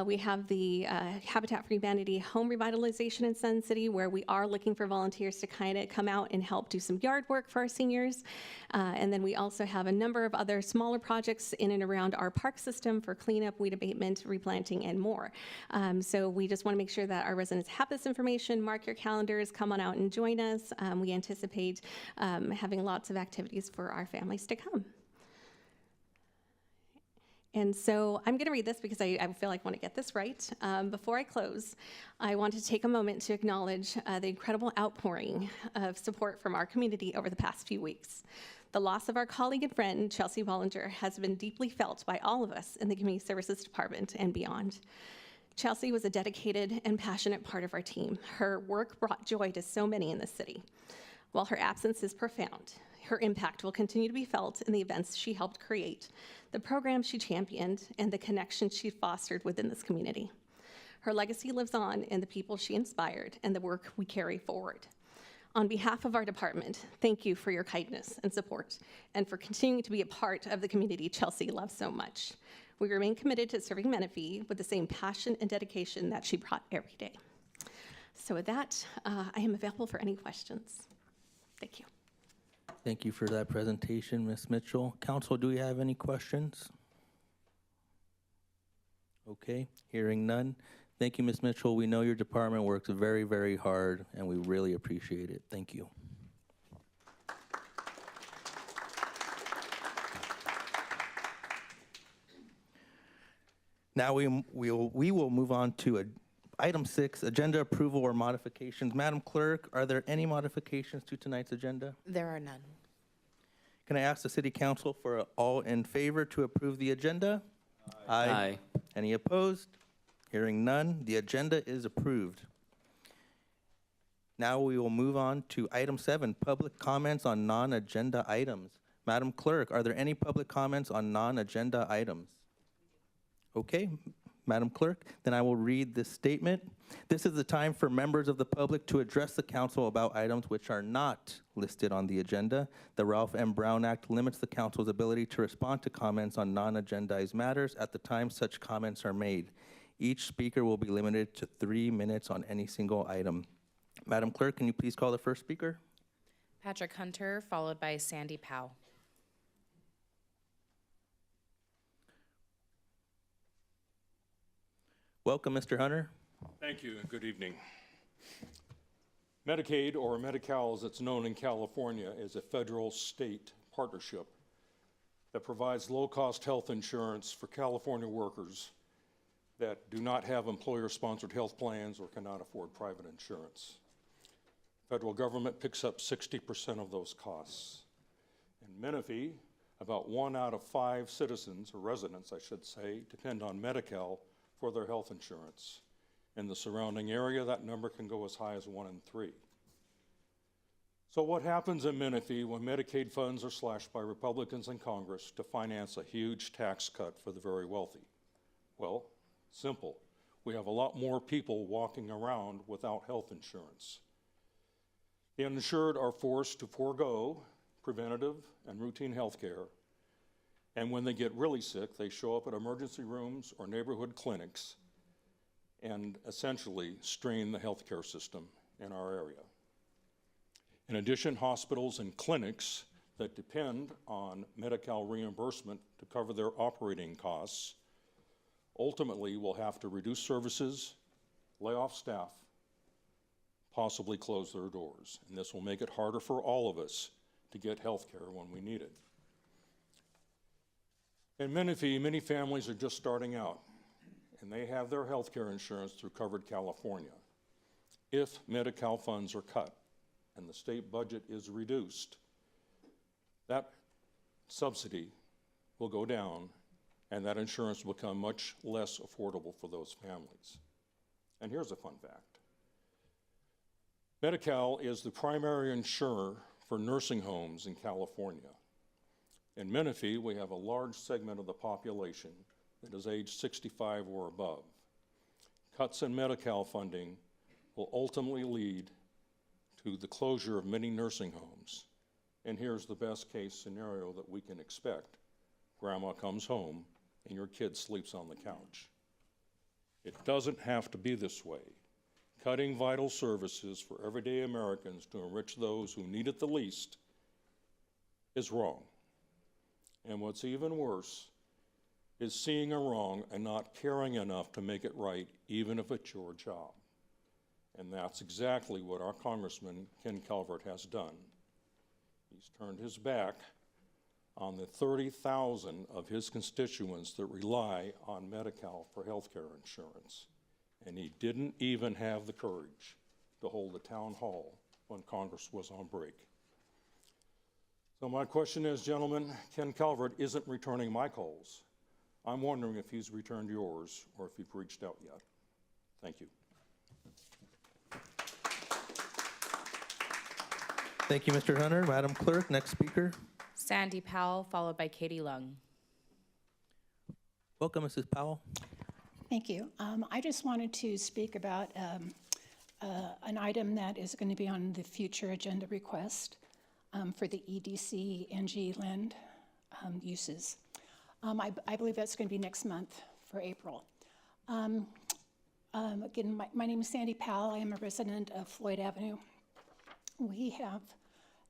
We have the Habitat for Humanity home revitalization in Sun City, where we are looking for volunteers to kind of come out and help do some yard work for our seniors. And then we also have a number of other smaller projects in and around our park system for cleanup, weed abatement, replanting, and more. So we just want to make sure that our residents have this information. Mark your calendars, come on out and join us. We anticipate having lots of activities for our families to come. And so I'm going to read this because I feel like I want to get this right. Before I close, I want to take a moment to acknowledge the incredible outpouring of support from our community over the past few weeks. The loss of our colleague and friend, Chelsea Bollinger, has been deeply felt by all of us in the Community Services Department and beyond. Chelsea was a dedicated and passionate part of our team. Her work brought joy to so many in the city. While her absence is profound, her impact will continue to be felt in the events she helped create, the programs she championed, and the connections she fostered within this community. Her legacy lives on in the people she inspired and the work we carry forward. On behalf of our department, thank you for your kindness and support, and for continuing to be a part of the community Chelsea loves so much. We remain committed to serving Menifee with the same passion and dedication that she brought every day. So with that, I am available for any questions. Thank you. Thank you for that presentation, Ms. Mitchell. Council, do we have any questions? Okay, hearing none. Thank you, Ms. Mitchell. We know your department works very, very hard, and we really appreciate it. Thank you. Now we will move on to item 6, agenda approval or modifications. Madam Clerk, are there any modifications to tonight's agenda? There are none. Can I ask the City Council for all in favor to approve the agenda? Aye. Any opposed? Hearing none, the agenda is approved. Now we will move on to item 7, public comments on non-agenda items. Madam Clerk, are there any public comments on non-agenda items? Okay, Madam Clerk, then I will read this statement. This is the time for members of the public to address the council about items which are not listed on the agenda. The Ralph M. Brown Act limits the council's ability to respond to comments on non-agendized matters at the time such comments are made. Each speaker will be limited to 3 minutes on any single item. Madam Clerk, can you please call the first speaker? Patrick Hunter, followed by Sandy Powell. Welcome, Mr. Hunter. Thank you and good evening. Medicaid, or Medi-Cal as it's known in California, is a federal-state partnership that provides low-cost health insurance for California workers that do not have employer-sponsored health plans or cannot afford private insurance. Federal government picks up 60% of those costs. In Menifee, about 1 out of 5 citizens, or residents I should say, depend on Medi-Cal for their health insurance. In the surrounding area, that number can go as high as 1 in 3. So what happens in Menifee when Medicaid funds are slashed by Republicans in Congress to finance a huge tax cut for the very wealthy? Well, simple. We have a lot more people walking around without health insurance. The uninsured are forced to forego preventative and routine health care. And when they get really sick, they show up at emergency rooms or neighborhood clinics and essentially strain the healthcare system in our area. In addition, hospitals and clinics that depend on Medi-Cal reimbursement to cover their operating costs ultimately will have to reduce services, lay off staff, possibly close their doors. And this will make it harder for all of us to get health care when we need it. In Menifee, many families are just starting out, and they have their health care insurance through Covered California. If Medi-Cal funds are cut and the state budget is reduced, that subsidy will go down and that insurance will become much less affordable for those families. And here's a fun fact. Medi-Cal is the primary insurer for nursing homes in California. In Menifee, we have a large segment of the population that is age 65 or above. Cuts in Medi-Cal funding will ultimately lead to the closure of many nursing homes. And here's the best case scenario that we can expect. Grandma comes home and your kid sleeps on the couch. It doesn't have to be this way. Cutting vital services for everyday Americans to enrich those who need it the least is wrong. And what's even worse is seeing a wrong and not caring enough to make it right, even if it's your job. And that's exactly what our Congressman Ken Calvert has done. He's turned his back on the 30,000 of his constituents that rely on Medi-Cal for health care insurance. And he didn't even have the courage to hold a town hall when Congress was on break. So my question is, gentlemen, Ken Calvert isn't returning my calls. I'm wondering if he's returned yours or if you've reached out yet. Thank you. Thank you, Mr. Hunter. Madam Clerk, next speaker. Sandy Powell, followed by Katie Lung. Welcome, Mrs. Powell. Thank you. I just wanted to speak about an item that is going to be on the future agenda request for the EDC NG land uses. I believe that's going to be next month for April. Again, my name is Sandy Powell. I am a resident of Floyd Avenue. We have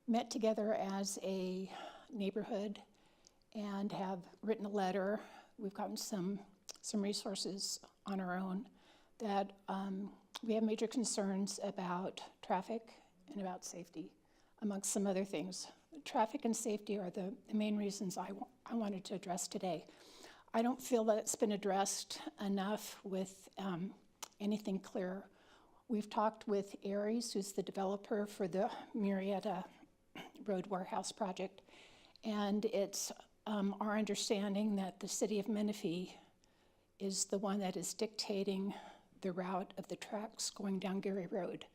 met together as a neighborhood and have written a letter. We've gotten some resources on our own that we have major concerns about traffic and about safety, amongst some other things. Traffic and safety are the main reasons I wanted to address today. I don't feel that it's been addressed enough with anything clear. We've talked with Aries, who's the developer for the Murrieta Road Warehouse project, and it's our understanding that the city of Menifee is the one that is dictating the route of the tracks going down Gary Road,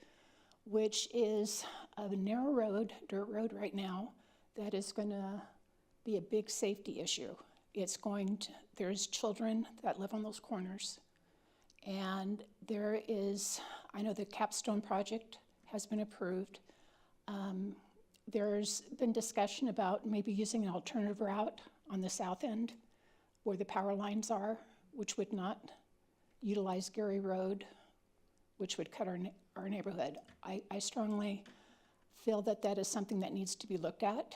which is a narrow road, dirt road right now, that is going to be a big safety issue. There's children that live on those corners, and there is, I know the Capstone project has been approved. There's been discussion about maybe using an alternative route on the south end where the power lines are, which would not utilize Gary Road, which would cut our neighborhood. I strongly feel that that is something that needs to be looked at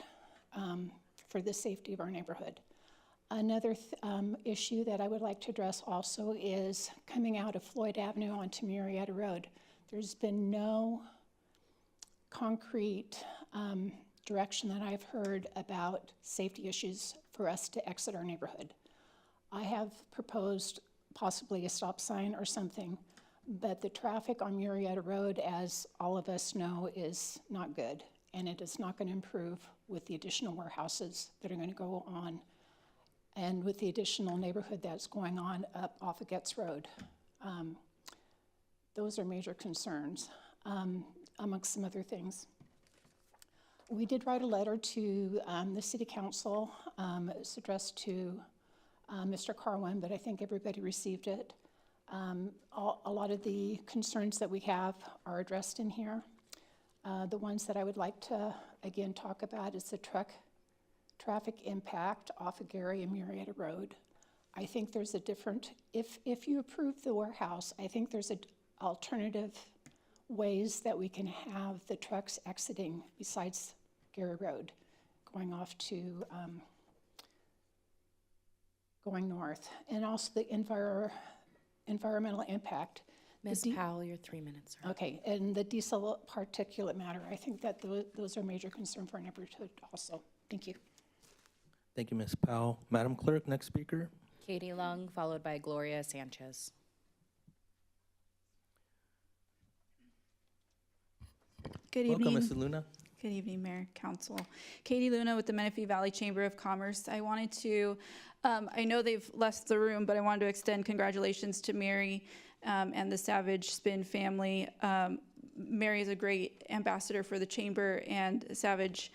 for the safety of our neighborhood. Another issue that I would like to address also is coming out of Floyd Avenue onto Murrieta Road. There's been no concrete direction that I've heard about safety issues for us to exit our neighborhood. I have proposed possibly a stop sign or something, but the traffic on Murrieta Road, as all of us know, is not good, and it is not going to improve with the additional warehouses that are going to go on and with the additional neighborhood that's going on up off of Getz Road. Those are major concerns, amongst some other things. We did write a letter to the City Council. It's addressed to Mr. Carwin, but I think everybody received it. A lot of the concerns that we have are addressed in here. The ones that I would like to, again, talk about is the traffic impact off of Gary and Murrieta Road. I think there's a different, if you approve the warehouse, I think there's alternative ways that we can have the trucks exiting besides Gary Road, going off to going north, and also the environmental impact. Ms. Powell, your 3 minutes are up. Okay, and the diesel particulate matter, I think that those are a major concern for our neighborhood also. Thank you. Thank you, Ms. Powell. Madam Clerk, next speaker. Katie Lung, followed by Gloria Sanchez. Good Welcome, evening. Mrs. Luna. Good evening, Mayor, Council. Katie Luna with the Menifee Valley Chamber of Commerce. I wanted to, I know they've left the room, but I wanted to extend congratulations to Mary and the Savage Spin family. Mary is a great ambassador for the Chamber, and Savage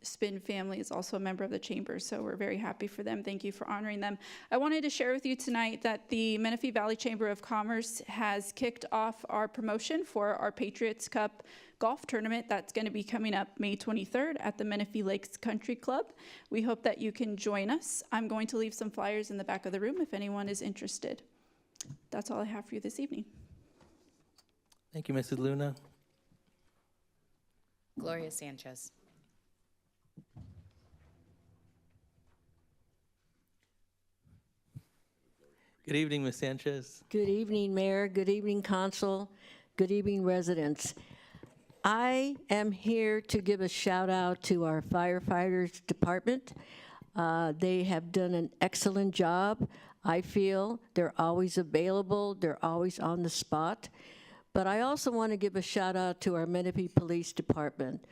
Spin family is also a member of the Chamber, so we're very happy for them. Thank you for honoring them. I wanted to share with you tonight that the Menifee Valley Chamber of Commerce has kicked off our promotion for our Patriots Cup golf tournament that's going to be coming up May 23rd at the Menifee Lakes Country Club. We hope that you can join us. I'm going to leave some flyers in the back of the room if anyone is interested. That's all I have for you this evening. Thank you, Mrs. Luna. Gloria Sanchez. Good evening, Ms. Sanchez. Good evening, Mayor. Good evening, Council. Good evening, residents. I am here to give a shout out to our firefighters department. They have done an excellent job. I feel they're always available. They're always on the spot. But I also want to give a shout out to our Menifee Police Department.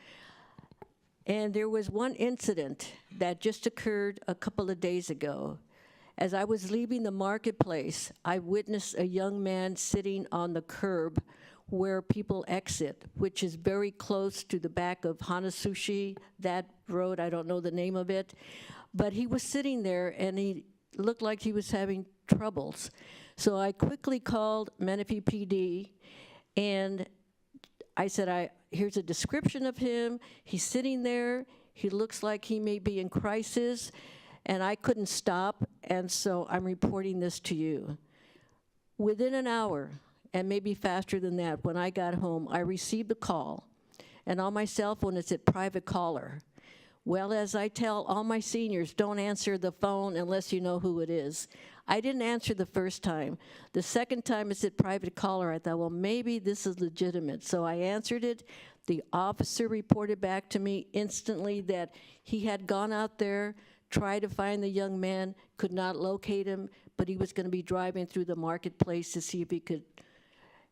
And there was one incident that just occurred a couple of days ago. As I was leaving the marketplace, I witnessed a young man sitting on the curb where people exit, which is very close to the back of Hanasushi, that road, I don't know the name of it. But he was sitting there and he looked like he was having troubles. So I quickly called Menifee PD and I said, here's a description of him. He's sitting there. He looks like he may be in crisis. And I couldn't stop, and so I'm reporting this to you. Within an hour, and maybe faster than that, when I got home, I received a call. And on my cell phone, it said private caller. Well, as I tell all my seniors, don't answer the phone unless you know who it is. I didn't answer the first time. The second time it said private caller, I thought, well, maybe this is legitimate. So I answered it. The officer reported back to me instantly that he had gone out there, tried to find the young man, could not locate him, but he was going to be driving through the marketplace to see if he could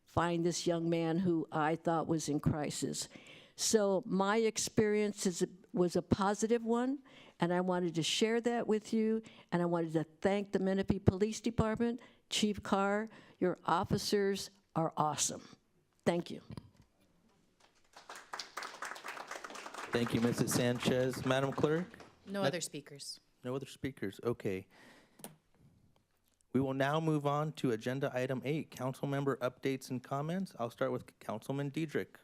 find this young man who I thought was in crisis. So my experience was a positive one, and I wanted to share that with you, and I wanted to thank the Menifee Police Department, Chief Carr. Your officers are awesome. Thank you. Thank you, Mrs. Sanchez. Madam Clerk? No other speakers. No other speakers, okay. We will now move on to agenda item 8, council member updates and comments. I'll start with Councilman Diedrich.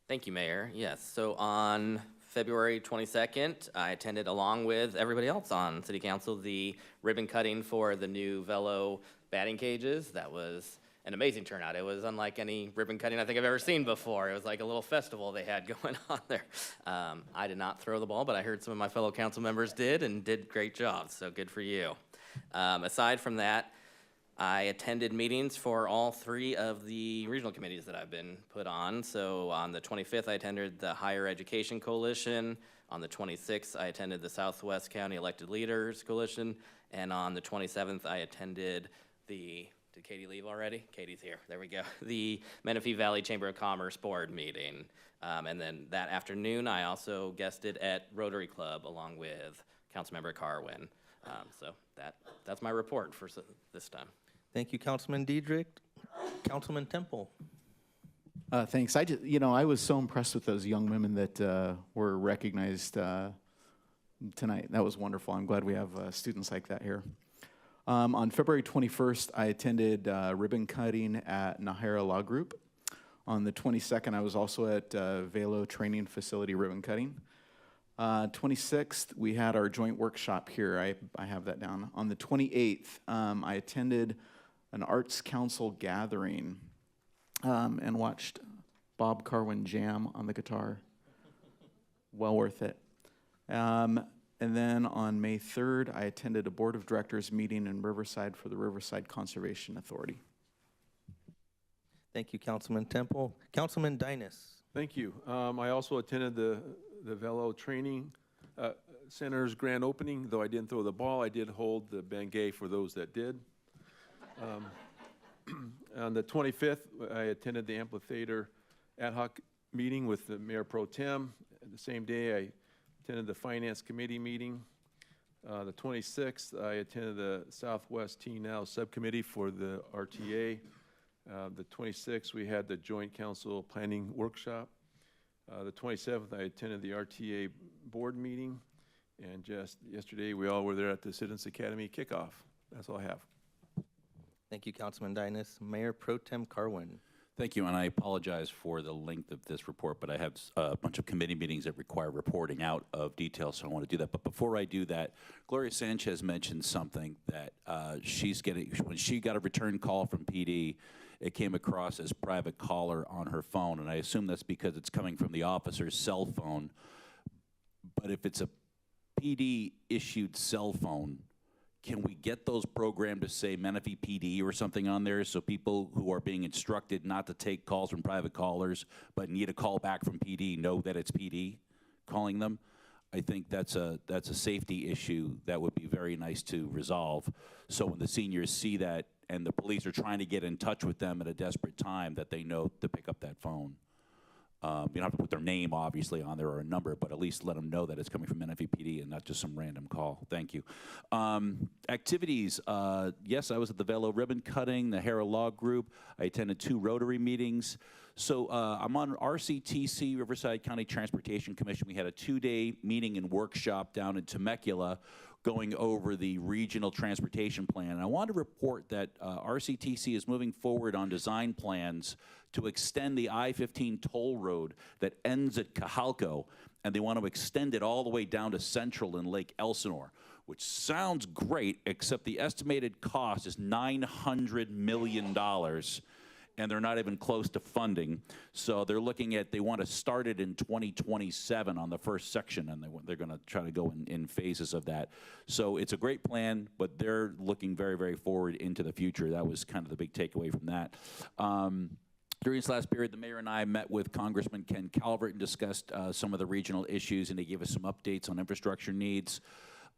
Thank you, Mayor. Yes, so on February 22nd, I attended along with everybody else on City Council the ribbon cutting for the new Velo batting cages. That was an amazing turnout. It was unlike any ribbon cutting I think I've ever seen before. It was like a little festival they had going on there. I did not throw the ball, but I heard some of my fellow council members did and did great jobs, so good for you. Aside from that, I attended meetings for all 3 of the regional committees that I've been put on. So on the 25th, I attended the Higher Education Coalition. On the 26th, I attended the Southwest County Elected Leaders Coalition. And on the 27th, I attended the, did Katie leave already? Katie's here, there we go. The Menifee Valley Chamber of Commerce Board meeting. And then that afternoon, I also guested at Rotary Club along with Councilmember Carwin. So that's my report for this time. Thank you, Councilman Diedrich. Councilman Temple. Thanks. I was so impressed with those young women that were recognized tonight. That was wonderful. I'm glad we have students like that here. On February 21st, I attended ribbon cutting at Nahara Law Group. On the 22nd, I was also at Velo Training Facility ribbon cutting. 26th, we had our joint workshop here. I have that down. On the 28th, I attended an Arts Council gathering and watched Bob Carwin jam on the guitar. well worth it. And then on May 3rd, I attended a Board of Directors meeting in Riverside for the Riverside Conservation Authority. Thank you, Councilman Temple. Councilman Dynas. Thank you. I also attended the Velo Training Center's grand opening. Though I didn't throw the ball, I did hold the bengay for those that did. On the 25th, I attended the amphitheater ad hoc meeting with the Mayor Pro Tem. The same day, I attended the Finance Committee meeting. The 26th, I attended the Southwest Teen Now Subcommittee for the RTA. The 26th, we had the Joint Council Planning Workshop. The 27th, I attended the RTA board meeting. And just yesterday, we all were there at the Citizens Academy kickoff. That's all I have. Thank you, Councilman Dynas. Mayor Pro Tem Carwin. Thank you, and I apologize for the length of this report, but I have a bunch of committee meetings that require reporting out of details, so I want to do that. But before I do that, Gloria Sanchez mentioned something that when she got a return call from PD, it came across as private caller on her phone, and I assume that's because it's coming from the officer's cell phone. But if it's a PD-issued cell phone, can we get those programmed to say Menifee PD or something on there so people who are being instructed not to take calls from private callers but need a call back from PD know that it's PD calling them? I think that's a safety issue that would be very nice to resolve. So when the seniors see that and the police are trying to get in touch with them at a desperate time, that they know to pick up that phone. You don't have to put their name, obviously, on there or a number, but at least let them know that it's coming from Menifee PD and not just some random call. Thank you. Activities. Yes, I was at the Velo ribbon cutting, the Hera Law Group. I attended 2 Rotary meetings. So I'm on RCTC, Riverside County Transportation Commission. We had a 2-day meeting and workshop down in Temecula going over the regional transportation plan. And I want to report that RCTC is moving forward on design plans to extend the I-15 toll road that ends at Cajalco, and they want to extend it all the way down to Central and Lake Elsinore, which sounds great, except the estimated cost is $900 million, and they're not even close to funding. So they're looking at, they want to start it in 2027 on the first section, and they're going to try to go in phases of that. So it's a great plan, but they're looking very, very forward into the future. That was kind of the big takeaway from that. During this last period, the mayor and I met with Congressman Ken Calvert and discussed some of the regional issues, and he gave us some updates on infrastructure needs.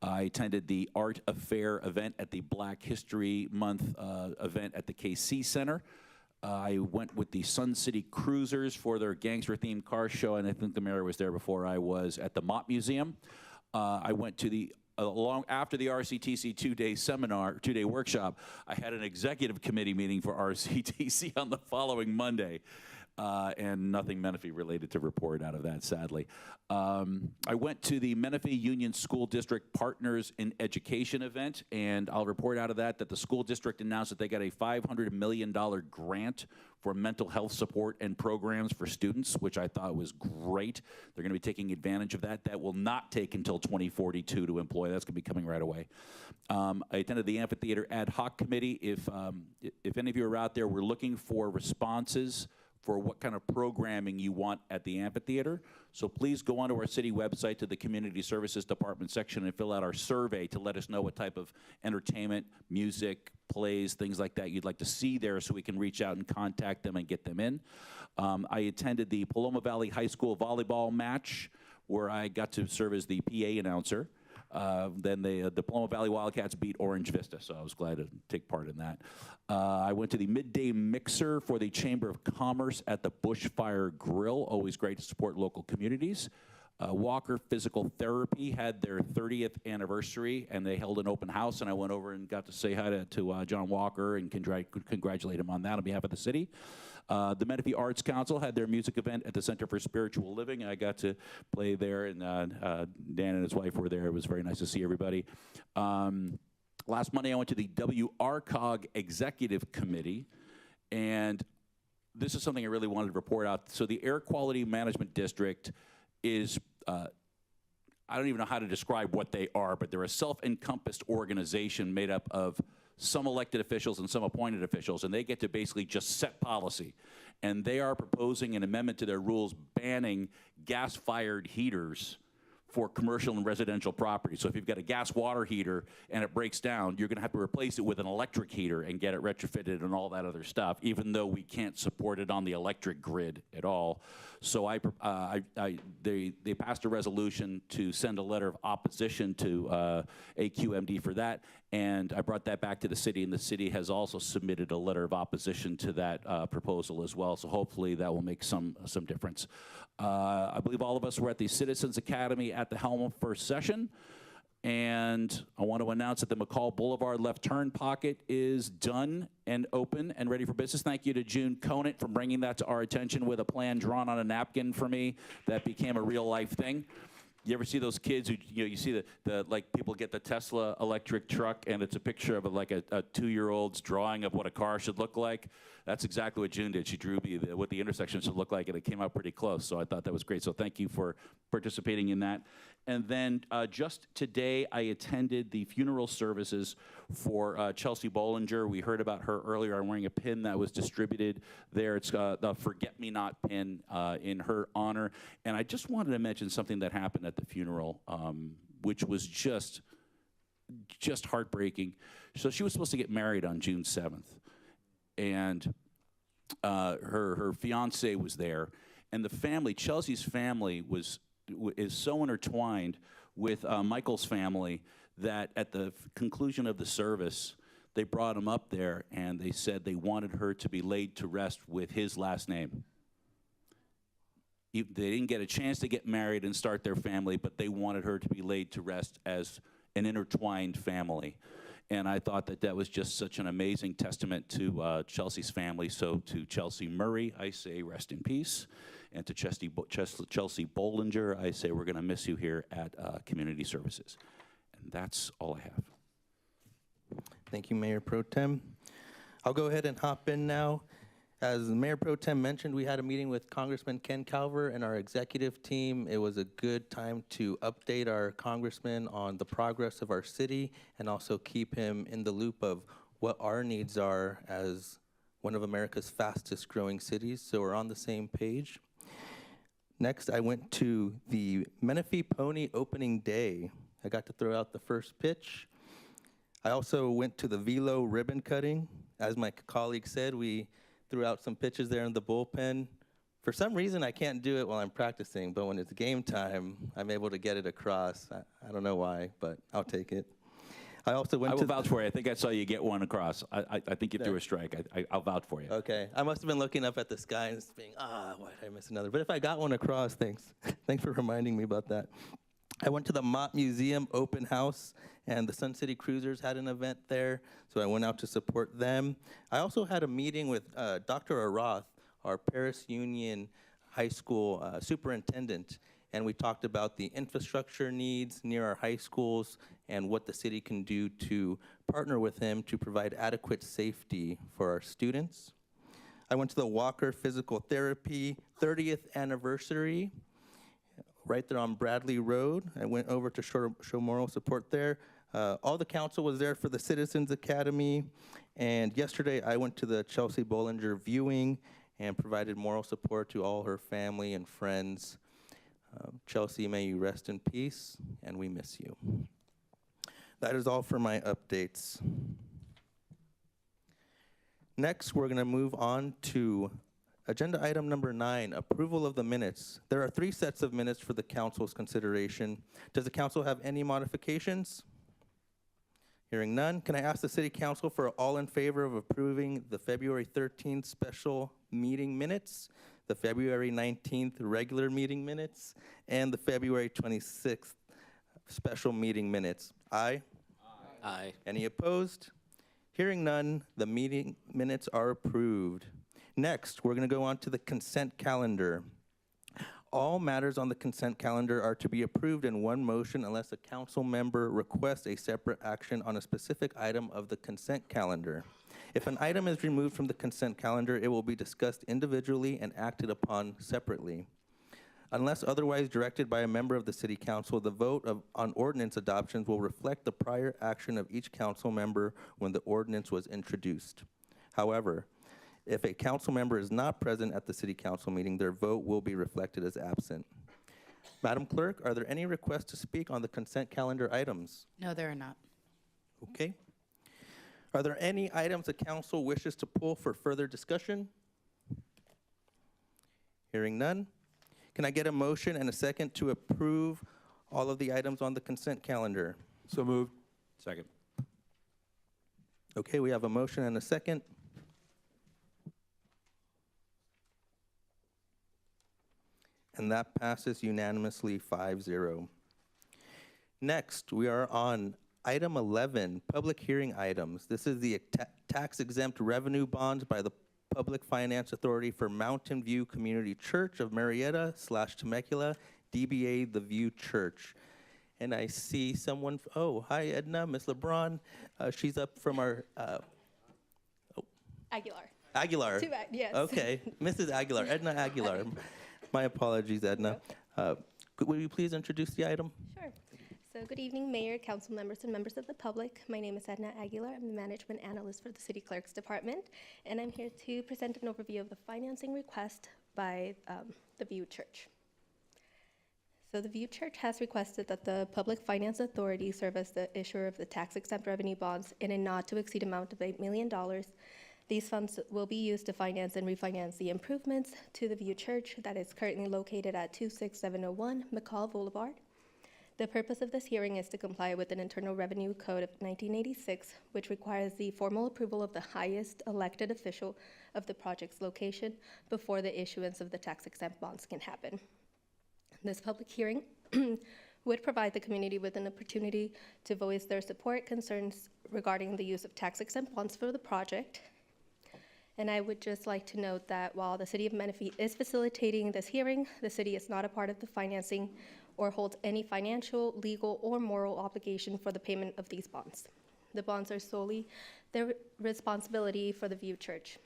I attended the Art Affair event at the Black History Month event at the KC Center. I went with the Sun City Cruisers for their gangster-themed car show, and I think the mayor was there before I was, at the Mott Museum. I went to the after the RCTC 2-day workshop, I had an executive committee meeting for RCTC on the following Monday, and nothing Menifee related to report out of that, sadly. I went to the Menifee Union School District Partners in Education event, and I'll report out of that the school district announced that they got a $500 million grant for mental health support and programs for students, which I thought was great. They're going to be taking advantage of that. That will not take until 2042 to employ. That's going to be coming right away. I attended the Amphitheater Ad Hoc Committee. If any of you are out there, we're looking for responses for what kind of programming you want at the amphitheater. So please go onto our city website to the Community Services Department section and fill out our survey to let us know what type of entertainment, music, plays, things like that you'd like to see there so we can reach out and contact them and get them in. I attended the Paloma Valley High School volleyball match where I got to serve as the PA announcer. Then the Paloma Valley Wildcats beat Orange Vista, so I was glad to take part in that. I went to the midday mixer for the Chamber of Commerce at the Bushfire Grill. Always great to support local communities. Walker Physical Therapy had their 30th anniversary, and they held an open house, and I went over and got to say hi to John Walker and congratulate him on that on behalf of the city. The Menifee Arts Council had their music event at the Center for Spiritual Living. I got to play there, and Dan and his wife were there. It was very nice to see everybody. Last Monday, I went to the WRCOG Executive Committee, and this is something I really wanted to report out. So the Air Quality Management District is, I don't even know how to describe what they are, but they're a self-encompassed organization made up of some elected officials and some appointed officials, and they get to basically just set policy. and they are proposing an amendment to their rules banning gas-fired heaters for commercial and residential property. So if you've got a gas water heater and it breaks down, you're gonna have to replace it with an electric heater and get it retrofitted and all that other stuff, even though we can't support it on the electric grid at all. So they passed a resolution to send a letter of opposition to AQMD for that, and I brought that back to the city, and the city has also submitted a letter of opposition to that proposal as well, so hopefully that will make some difference. I believe all of us were at the Citizens Academy at the Helm first session, and I want to announce that the McCall Boulevard left turn pocket is done and open and ready for business. Thank you to June Conant for bringing that to our attention with a plan drawn on a napkin for me that became a real life thing. You ever see those kids who, you see the like people get the Tesla electric truck and it's a picture of like a 2-year-old's drawing of what a car should look like? That's exactly what June did. She drew me what the intersection should look like, and it came out pretty close. So I thought that was great. So thank you for participating in that. And then just today, I attended the funeral services for Chelsea Bollinger. We heard about her earlier. I'm wearing a pin that was distributed there. It's the Forget Me Not pin in her honor. And I just wanted to mention something that happened at the funeral, which was just heartbreaking. So she was supposed to get married on June 7th. And her fiance was there, and the family, Chelsea's family, is so intertwined with Michael's family that at the conclusion of the service, they brought him up there and they said they wanted her to be laid to rest with his last name. They didn't get a chance to get married and start their family, but they wanted her to be laid to rest as an intertwined family. And I thought that was just such an amazing testament to Chelsea's family. So to Chelsea Murray, I say rest in peace. And to Chelsea Bollinger, I say we're going to miss you here at Community Services. And that's all I have. Thank you, Mayor Pro Tem. I'll go ahead and hop in now. As Mayor Pro Tem mentioned, we had a meeting with Congressman Ken Calver and our executive team. It was a good time to update our congressman on the progress of our city and also keep him in the loop of what our needs are as one of America's fastest growing cities, so we're on the same page. Next, I went to the Menifee Pony opening day. I got to throw out the first pitch. I also went to the velo ribbon cutting. As my colleague said, we threw out some pitches there in the bullpen. For some reason, I can't do it while I'm practicing, but when it's game time, I'm able to get it across. I don't know why, but I'll take it. I also went I will vouch for you. I think I saw you get one across. I think you threw a strike. I'll vouch for you. Okay. I must have been looking up at the sky and being, why did I miss another? But if I got one across, thanks. Thanks for reminding me about that. I went to the Mott Museum open house, and the Sun City Cruisers had an event there, so I went out to support them. I also had a meeting with Dr. Arath, our Paris Union High School superintendent, and we talked about the infrastructure needs near our high schools and what the city can do to partner with him to provide adequate safety for our students. I went to the Walker Physical Therapy 30th anniversary, right there on Bradley Road. I went over to show moral support there. All the council was there for the Citizens Academy, and yesterday I went to the Chelsea Bollinger viewing and provided moral support to all her family and friends. Chelsea, may you rest in peace, and we miss you. That is all for my updates. Next, we're gonna move on to agenda item number 9, approval of the minutes. There are 3 sets of minutes for the council's consideration. Does the council have any modifications? Hearing none, can I ask the city council for all in favor of approving the February 13th special meeting minutes, the February 19th regular meeting minutes, and the February 26th special meeting minutes? Aye? Aye. Any opposed? Hearing none, the meeting minutes are approved. Next, we're going to go on to the consent calendar. All matters on the consent calendar are to be approved in one motion unless a council member requests a separate action on a specific item of the consent calendar. If an item is removed from the consent calendar, it will be discussed individually and acted upon separately. Unless otherwise directed by a member of the city council, the vote on ordinance adoptions will reflect the prior action of each council member when the ordinance was introduced. However, If a council member is not present at the city council meeting, their vote will be reflected as absent. Madam Clerk, are there any requests to speak on the consent calendar items? No, there are not. Okay. Are there any items the council wishes to pull for further discussion? Hearing none. Can I get a motion and a second to approve all of the items on the consent calendar? So moved. Second. Okay, we have a motion and a second. And that passes unanimously 5-0. Next, we are on item 11, public hearing items. This is the tax-exempt revenue bonds by the Public Finance Authority for Mountain View Community Church of Marietta / Temecula, DBA The View Church. And I see someone, oh, hi Edna, Miss LeBron. She's up from our, Aguilar. Aguilar. Too bad, yes. Okay, Mrs. Aguilar, Edna Aguilar. My apologies, Edna. Would you please introduce the item? Sure. So good evening, Mayor, council members, and members of the public. My name is Edna Aguilar. I'm the management analyst for the City Clerk's Department, and I'm here to present an overview of the financing request by the View Church. So the View Church has requested that the Public Finance Authority serve as the issuer of the tax-exempt revenue bonds in a not-to-exceed amount of $8 million. These funds will be used to finance and refinance the improvements to the View Church that is currently located at 26701 McCall Boulevard. The purpose of this hearing is to comply with an Internal Revenue Code of 1986, which requires the formal approval of the highest elected official of the project's location before the issuance of the tax-exempt bonds can happen. This public hearing would provide the community with an opportunity to voice their support concerns regarding the use of tax-exempt bonds for the project. And I would just like to note that while the City of Menifee is facilitating this hearing, the city is not a part of the financing or holds any financial, legal, or moral obligation for the payment of these bonds. The bonds are solely the responsibility for the View Church.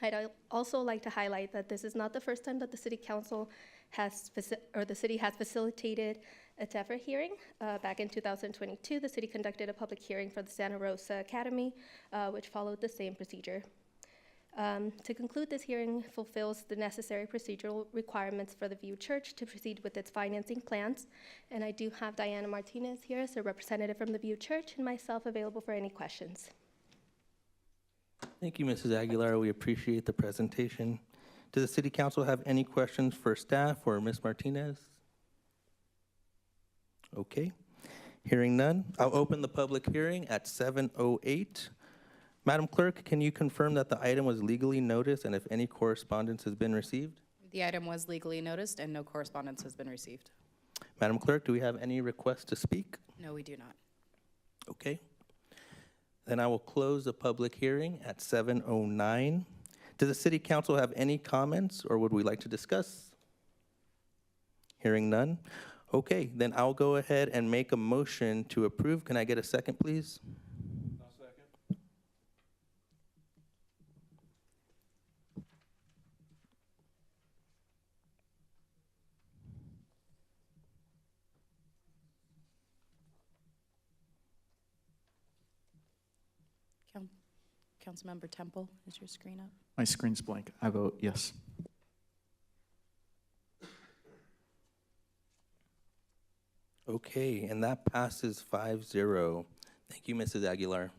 I'd also like to highlight that this is not the first time that the City Council the city has facilitated a TEFRA hearing. Back in 2022, the city conducted a public hearing for the Santa Rosa Academy, which followed the same procedure. To conclude, this hearing fulfills the necessary procedural requirements for the View Church to proceed with its financing plans. And I do have Diana Martinez here as a representative from the View Church and myself available for any questions. Thank you, Mrs. Aguilar. We appreciate the presentation. Does the City Council have any questions for staff or Ms. Martinez? Okay. Hearing none, I'll open the public hearing at 7:08. Madam Clerk, can you confirm that the item was legally noticed and if any correspondence has been received? The item was legally noticed and no correspondence has been received. Madam Clerk, do we have any requests to speak? No, we do not. Okay. Then I will close the public hearing at 7:09. Does the City Council have any comments or would we like to discuss? Hearing none. Okay, then I'll go ahead and make a motion to approve. Can I get a second, please? I'll second. Councilmember Temple, is your screen up? My screen's blank. I vote yes. Okay, and that passes 5-0. Thank you, Mrs. Aguilar.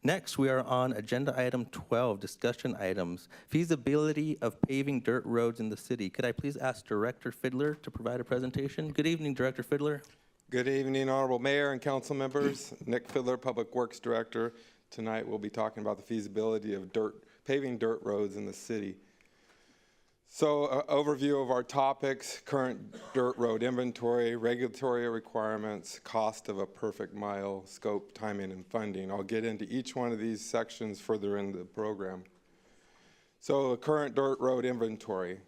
Next, we are on agenda item 12, discussion items, feasibility of paving dirt roads in the city. Could I please ask Director Fiddler to provide a presentation? Good evening, Director Fiddler. Good evening, Honorable Mayor and council members. Nick Fiddler, Public Works Director. Tonight we'll be talking about the feasibility of paving dirt roads in the city. So, overview of our topics: current dirt road inventory, regulatory requirements, cost of a perfect mile, scope, timing, and funding. I'll get into each one of these sections further in the program. So, current dirt road inventory.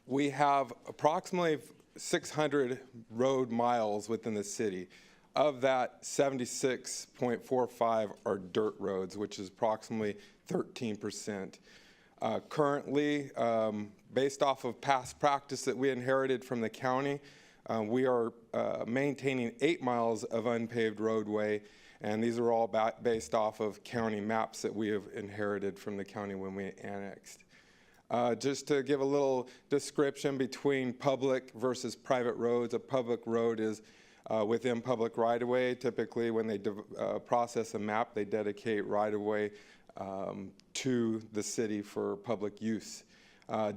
We have approximately 600 road miles within the city. Of that, 76.45 are dirt roads, which is approximately 13%. Currently, based off of past practice that we inherited from the county, we are maintaining 8 miles of unpaved roadway And these are all based off of county maps that we have inherited from the county when we annexed. Just to give a little description between public versus private roads, a public road is within public right-of-way. Typically, when they process a map, they dedicate right-of-way to the city for public use.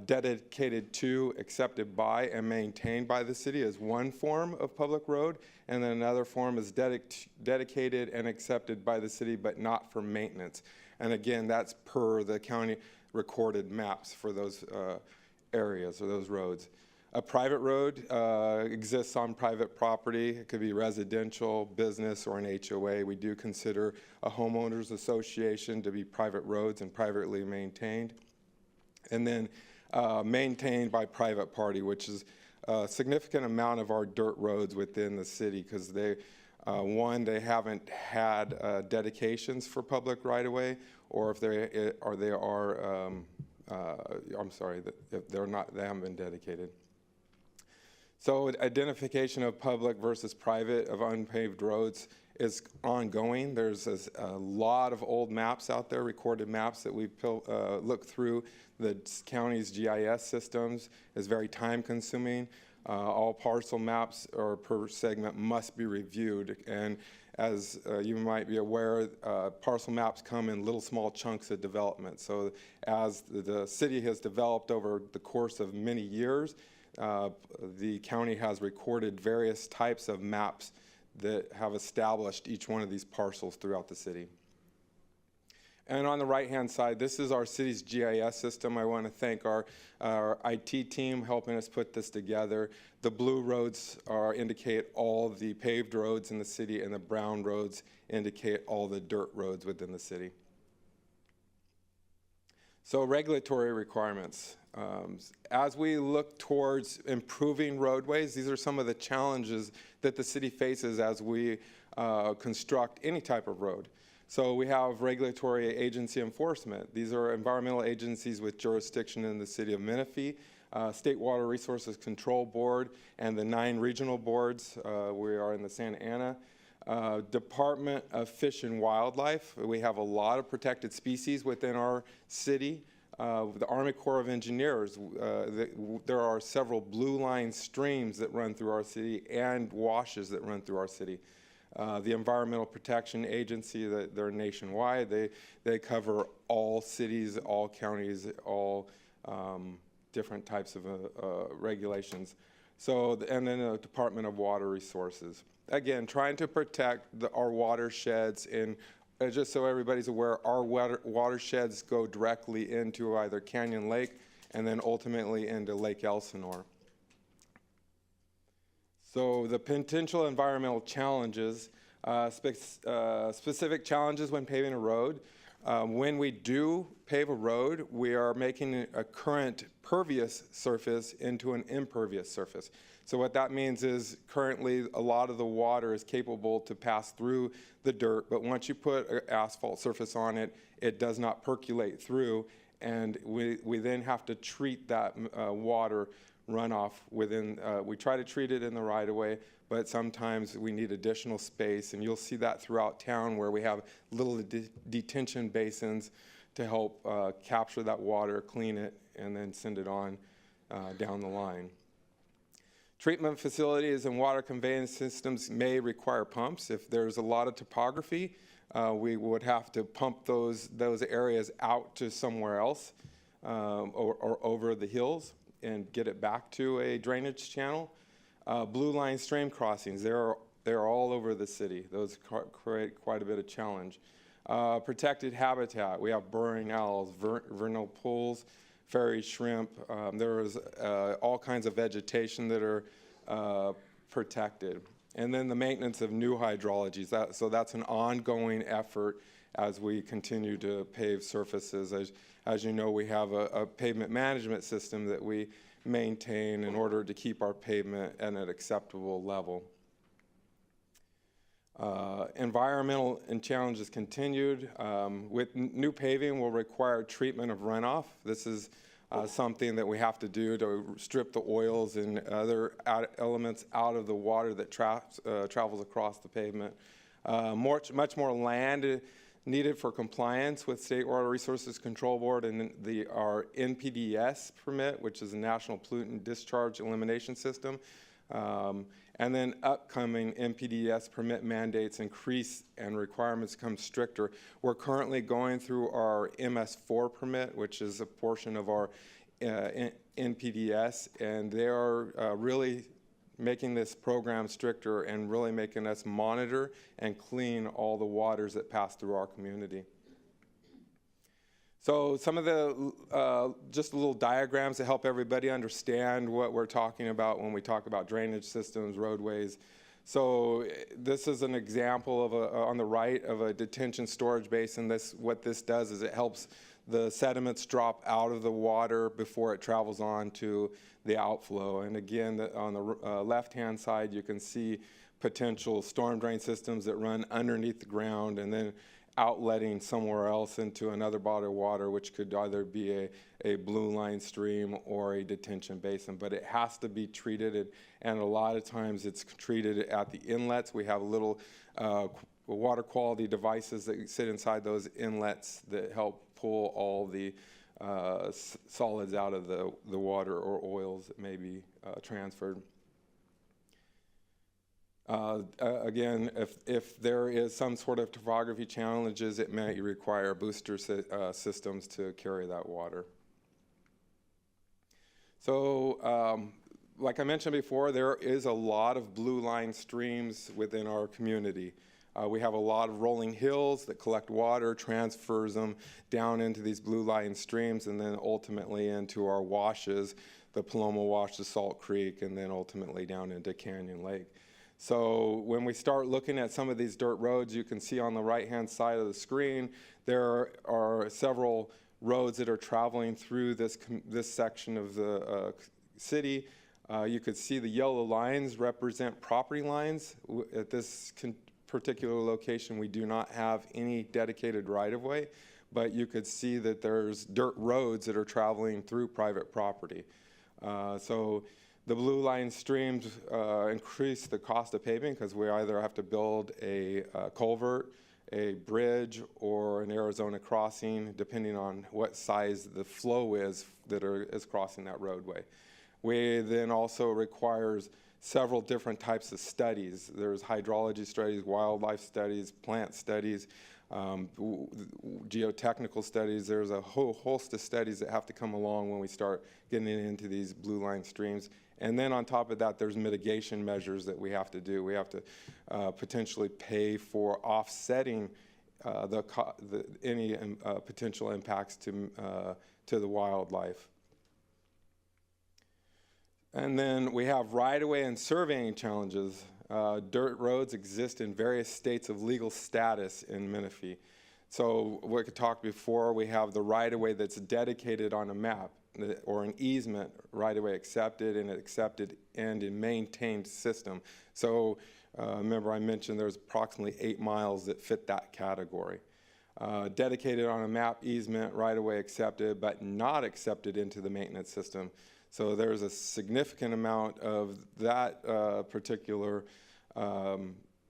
Dedicated to, accepted by, and maintained by the city is one form of public road, and then another form is dedicated and accepted by the city, but not for maintenance. And again, that's per the county recorded maps for those areas or those roads. A private road exists on private property. It could be residential, business, or an HOA. We do consider a homeowners association to be private roads and privately maintained. And then maintained by private party, which is a significant amount of our dirt roads within the city, because they, one, they haven't had dedications for public right-of-way, or if they are, I'm sorry, if they haven't been dedicated. So identification of public versus private of unpaved roads is ongoing. There's a lot of old maps out there, recorded maps that we've looked through. The county's GIS systems is very time consuming. All parcel maps or per segment must be reviewed. And as you might be aware, parcel maps come in little small chunks of development. So as the city has developed over the course of many years, the county has recorded various types of maps that have established each one of these parcels throughout the city. And on the right-hand side, this is our city's GIS system. I want to thank our IT team helping us put this together. The blue roads indicate all the paved roads in the city, and the brown roads indicate all the dirt roads within the city. So regulatory requirements. As we look towards improving roadways, these are some of the challenges that the city faces as we construct any type of road. So we have regulatory agency enforcement. These are environmental agencies with jurisdiction in the city of Menifee, State Water Resources Control Board, and the 9 regional boards. We are in the Santa Ana. Department of Fish and Wildlife. We have a lot of protected species within our city. The Army Corps of Engineers, there are several blue line streams that run through our city and washes that run through our city. The Environmental Protection Agency, they're nationwide. They cover all cities, all counties, all different types of regulations. So, and then the Department of Water Resources. Again, trying to protect our watersheds, and just so everybody's aware, our watersheds go directly into either Canyon Lake and then ultimately into Lake Elsinore. So the potential environmental challenges, specific challenges when paving a road. When we do pave a road, we are making a current pervious surface into an impervious surface. So what that means is currently a lot of the water is capable to pass through the dirt, but once you put an asphalt surface on it, it does not percolate through, and we then have to treat that water runoff within, we try to treat it in the right of way, but sometimes we need additional space, and you'll see that throughout town where we have little detention basins to help capture that water, clean it, and then send it on down the line. Treatment facilities and water conveyance systems may require pumps. If there's a lot of topography, we would have to pump those areas out to somewhere else or over the hills and get it back to a drainage channel. Blue line stream crossings, they're all over the city. Those create quite a bit of challenge. Protected habitat, we have burrowing owls, vernal pools, fairy shrimp. There's all kinds of vegetation that are protected. And then the maintenance of new hydrologies. So that's an ongoing effort as we continue to pave surfaces. As you know, we have a pavement management system that we maintain in order to keep our pavement at an acceptable level. Environmental and challenges continued. With new paving will require treatment of runoff. This is something that we have to do to strip the oils and other elements out of the water that travels across the pavement. Much more land needed for compliance with State Water Resources Control Board and our NPDES permit, which is a National Pollutant Discharge Elimination System. And then upcoming NPDES permit mandates increase and requirements become stricter. We're currently going through our MS4 permit, which is a portion of our NPDES, and they are really making this program stricter and really making us monitor and clean all the waters that pass through our community. So some of the just little diagrams to help everybody understand what we're talking about when we talk about drainage systems, roadways. So this is an example of on the right of a detention storage basin. What this does is it helps the sediments drop out of the water before it travels on to the outflow. And again, on the left-hand side, you can see potential storm drain systems that run underneath the ground and then outletting somewhere else into another body of water, which could either be a blue line stream or a detention basin. But it has to be treated, and a lot of times it's treated at the inlets. We have little water quality devices that sit inside those inlets that help pull all the solids out of the water or oils that may be transferred. Again, if there is some sort of topography challenges, it may require booster systems to carry that water. So, like I mentioned before, there is a lot of blue line streams within our community. We have a lot of rolling hills that collect water, transfers them down into these blue line streams, and then ultimately into our washes, the Paloma Wash, the Salt Creek, and then ultimately down into Canyon Lake. So when we start looking at some of these dirt roads, you can see on the right-hand side of the screen, there are several roads that are traveling through this section of the city. You could see the yellow lines represent property lines. At this particular location, we do not have any dedicated right-of-way, but you could see that there's dirt roads that are traveling through private property. So the blue line streams increase the cost of paving because we either have to build a culvert, a bridge, or an Arizona crossing, depending on what size the flow is that is crossing that roadway. We then also requires several different types of studies. There's hydrology studies, wildlife studies, plant studies, geotechnical studies. There's a whole host of studies that have to come along when we start getting into these blue line streams. And then on top of that, there's mitigation measures that we have to do. We have to potentially pay for offsetting any potential impacts to the wildlife. And then we have right-of-way and surveying challenges. Dirt roads exist in various states of legal status in Menifee. So we talked before, we have the right-of-way that's dedicated on a map, or an easement right-of-way accepted and in maintained system. So remember I mentioned there's approximately 8 miles that fit that category. Dedicated on a map, easement, right-of-way accepted, but not accepted into the maintenance system. So there's a significant amount of that particular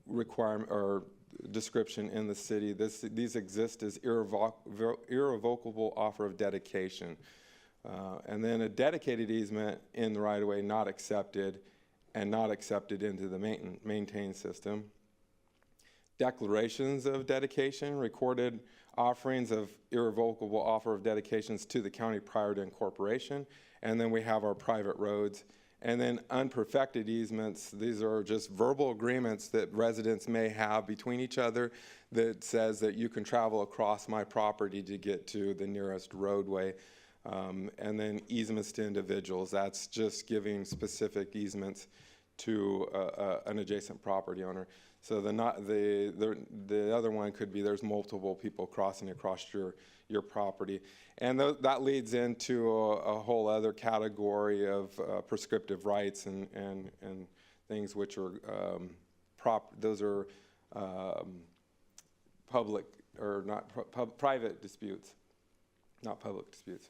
requirement or description in the city. These exist as irrevocable offer of dedication. And then a dedicated easement in the right-of-way not accepted and not accepted into the maintained system. Declarations of dedication, recorded offerings of irrevocable offer of dedications to the county prior to incorporation. And then we have our private roads. And then unperfected easements, these are just verbal agreements that residents may have between each other that says that you can travel across my property to get to the nearest roadway. And then easements to individuals, that's just giving specific easements to an adjacent property owner. So the other one could be there's multiple people crossing across your property. And that leads into a whole other category of prescriptive rights and things which are those are public or not private disputes, not public disputes.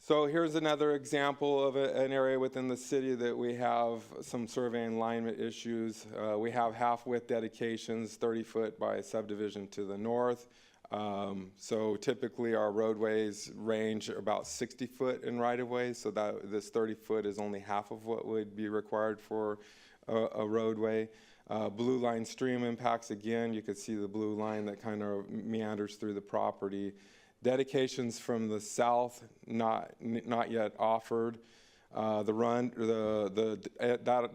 So here's another example of an area within the city that we have some survey and alignment issues. We have half-width dedications, 30 foot by subdivision to the north. So typically our roadways range about 60 foot in right-of-way, so that this 30 foot is only half of what would be required for a roadway. Blue line stream impacts, again, you could see the blue line that kind of meanders through the property. Dedications from the south, not yet offered. That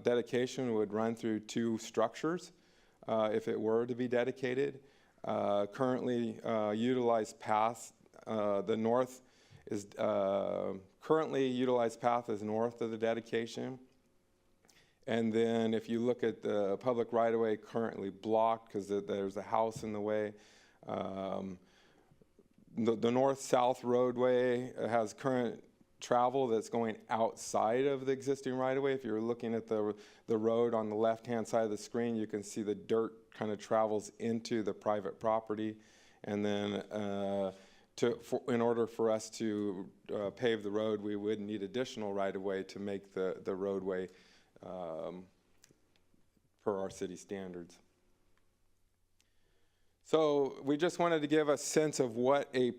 dedication would run through 2 structures if it were to be dedicated. Currently utilized paths, the north is currently utilized path is north of the dedication. And then if you look at the public right-of-way currently blocked because there's a house in the way. The north-south roadway has current travel that's going outside of the existing right-of-way. If you're looking at the road on the left-hand side of the screen, you can see the dirt kind of travels into the private property. And then in order for us to pave the road, we would need additional right-of-way to make the roadway per our city standards. So we just wanted to give a sense of what a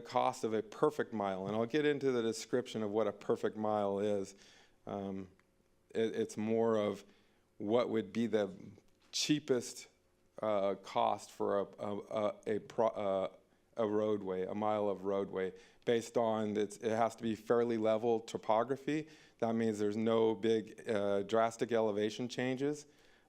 cost of a perfect mile, and I'll get into the description of what a perfect mile is. It's more of what would be the cheapest cost for a roadway, a mile of roadway, based on it has to be fairly level topography. That means there's no big drastic elevation changes.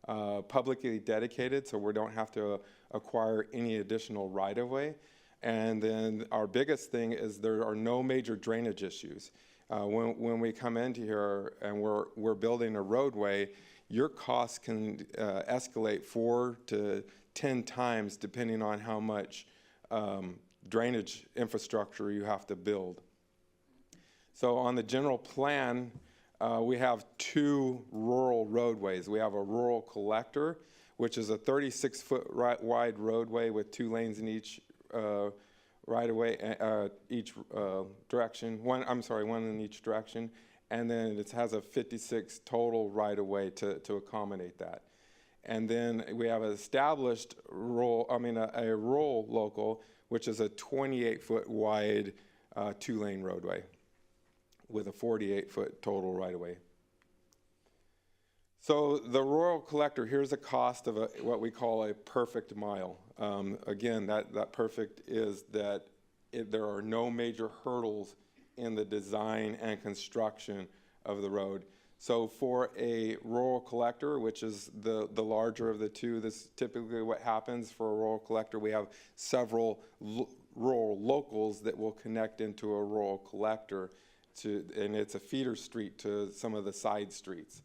Publicly dedicated, so we don't have to acquire any additional right-of-way. And then our biggest thing is there are no major drainage issues. When we come into here and we're building a roadway, your costs can escalate 4 to 10 times depending on how much drainage infrastructure you have to build. So on the general plan, we have 2 rural roadways. We have a rural collector, which is a 36-foot wide roadway with 2 lanes in each right-of-way, each direction. One in each direction, and then it has a 56 total right-of-way to accommodate that. And then we have an established a rural local, which is a 28-foot wide 2-lane roadway with a 48-foot total right-of-way. So the rural collector, here's the cost of what we call a perfect mile. Again, that perfect is that there are no major hurdles in the design and construction of the road. So for a rural collector, which is the larger of the 2, this is typically what happens for a rural collector. We have several rural locals that will connect into a rural collector, and it's a feeder street to some of the side streets.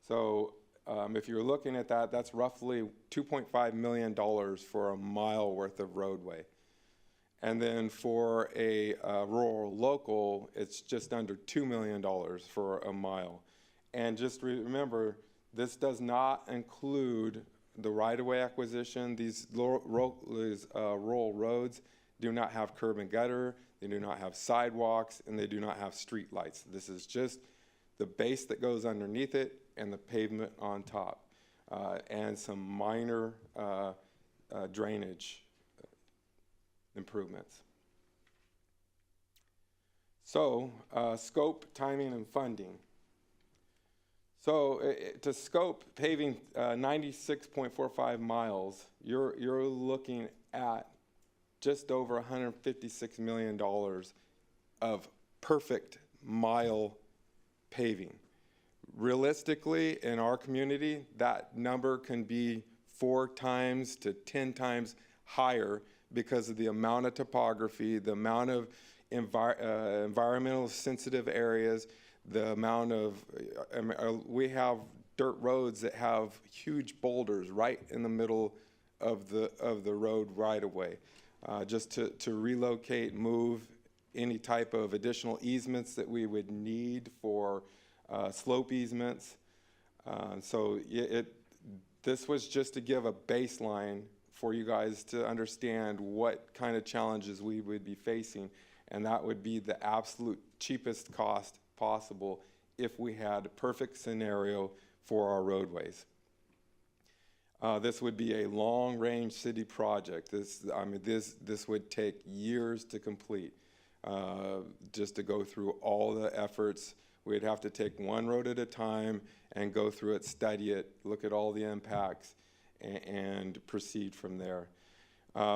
So if you're looking at that, that's roughly $2.5 million for a mile worth of roadway. And then for a rural local, it's just under $2 million for a mile. And just remember, this does not include the right-of-way acquisition. These rural roads do not have curb and gutter, they do not have sidewalks, and they do not have street lights. This is just the base that goes underneath it and the pavement on top, and some minor drainage improvements. So, scope, timing, and funding. So, to scope paving 96.45 miles, you're looking at just over $156 million of perfect mile paving. Realistically, in our community, that number can be 4 times to 10 times higher because of the amount of topography, the amount of environmental sensitive areas, the amount of, we have dirt roads that have huge boulders right in the middle of the road right away. Just to relocate, move any type of additional easements that we would need for slope easements. So this was just to give a baseline for you guys to understand what kind of challenges we would be facing. and that would be the absolute cheapest cost possible if we had a perfect scenario for our roadways. This would be a long-range city project. This would take years to complete. Just to go through all the efforts, we'd have to take one road at a time and go through it, study it, look at all the impacts, and proceed from there.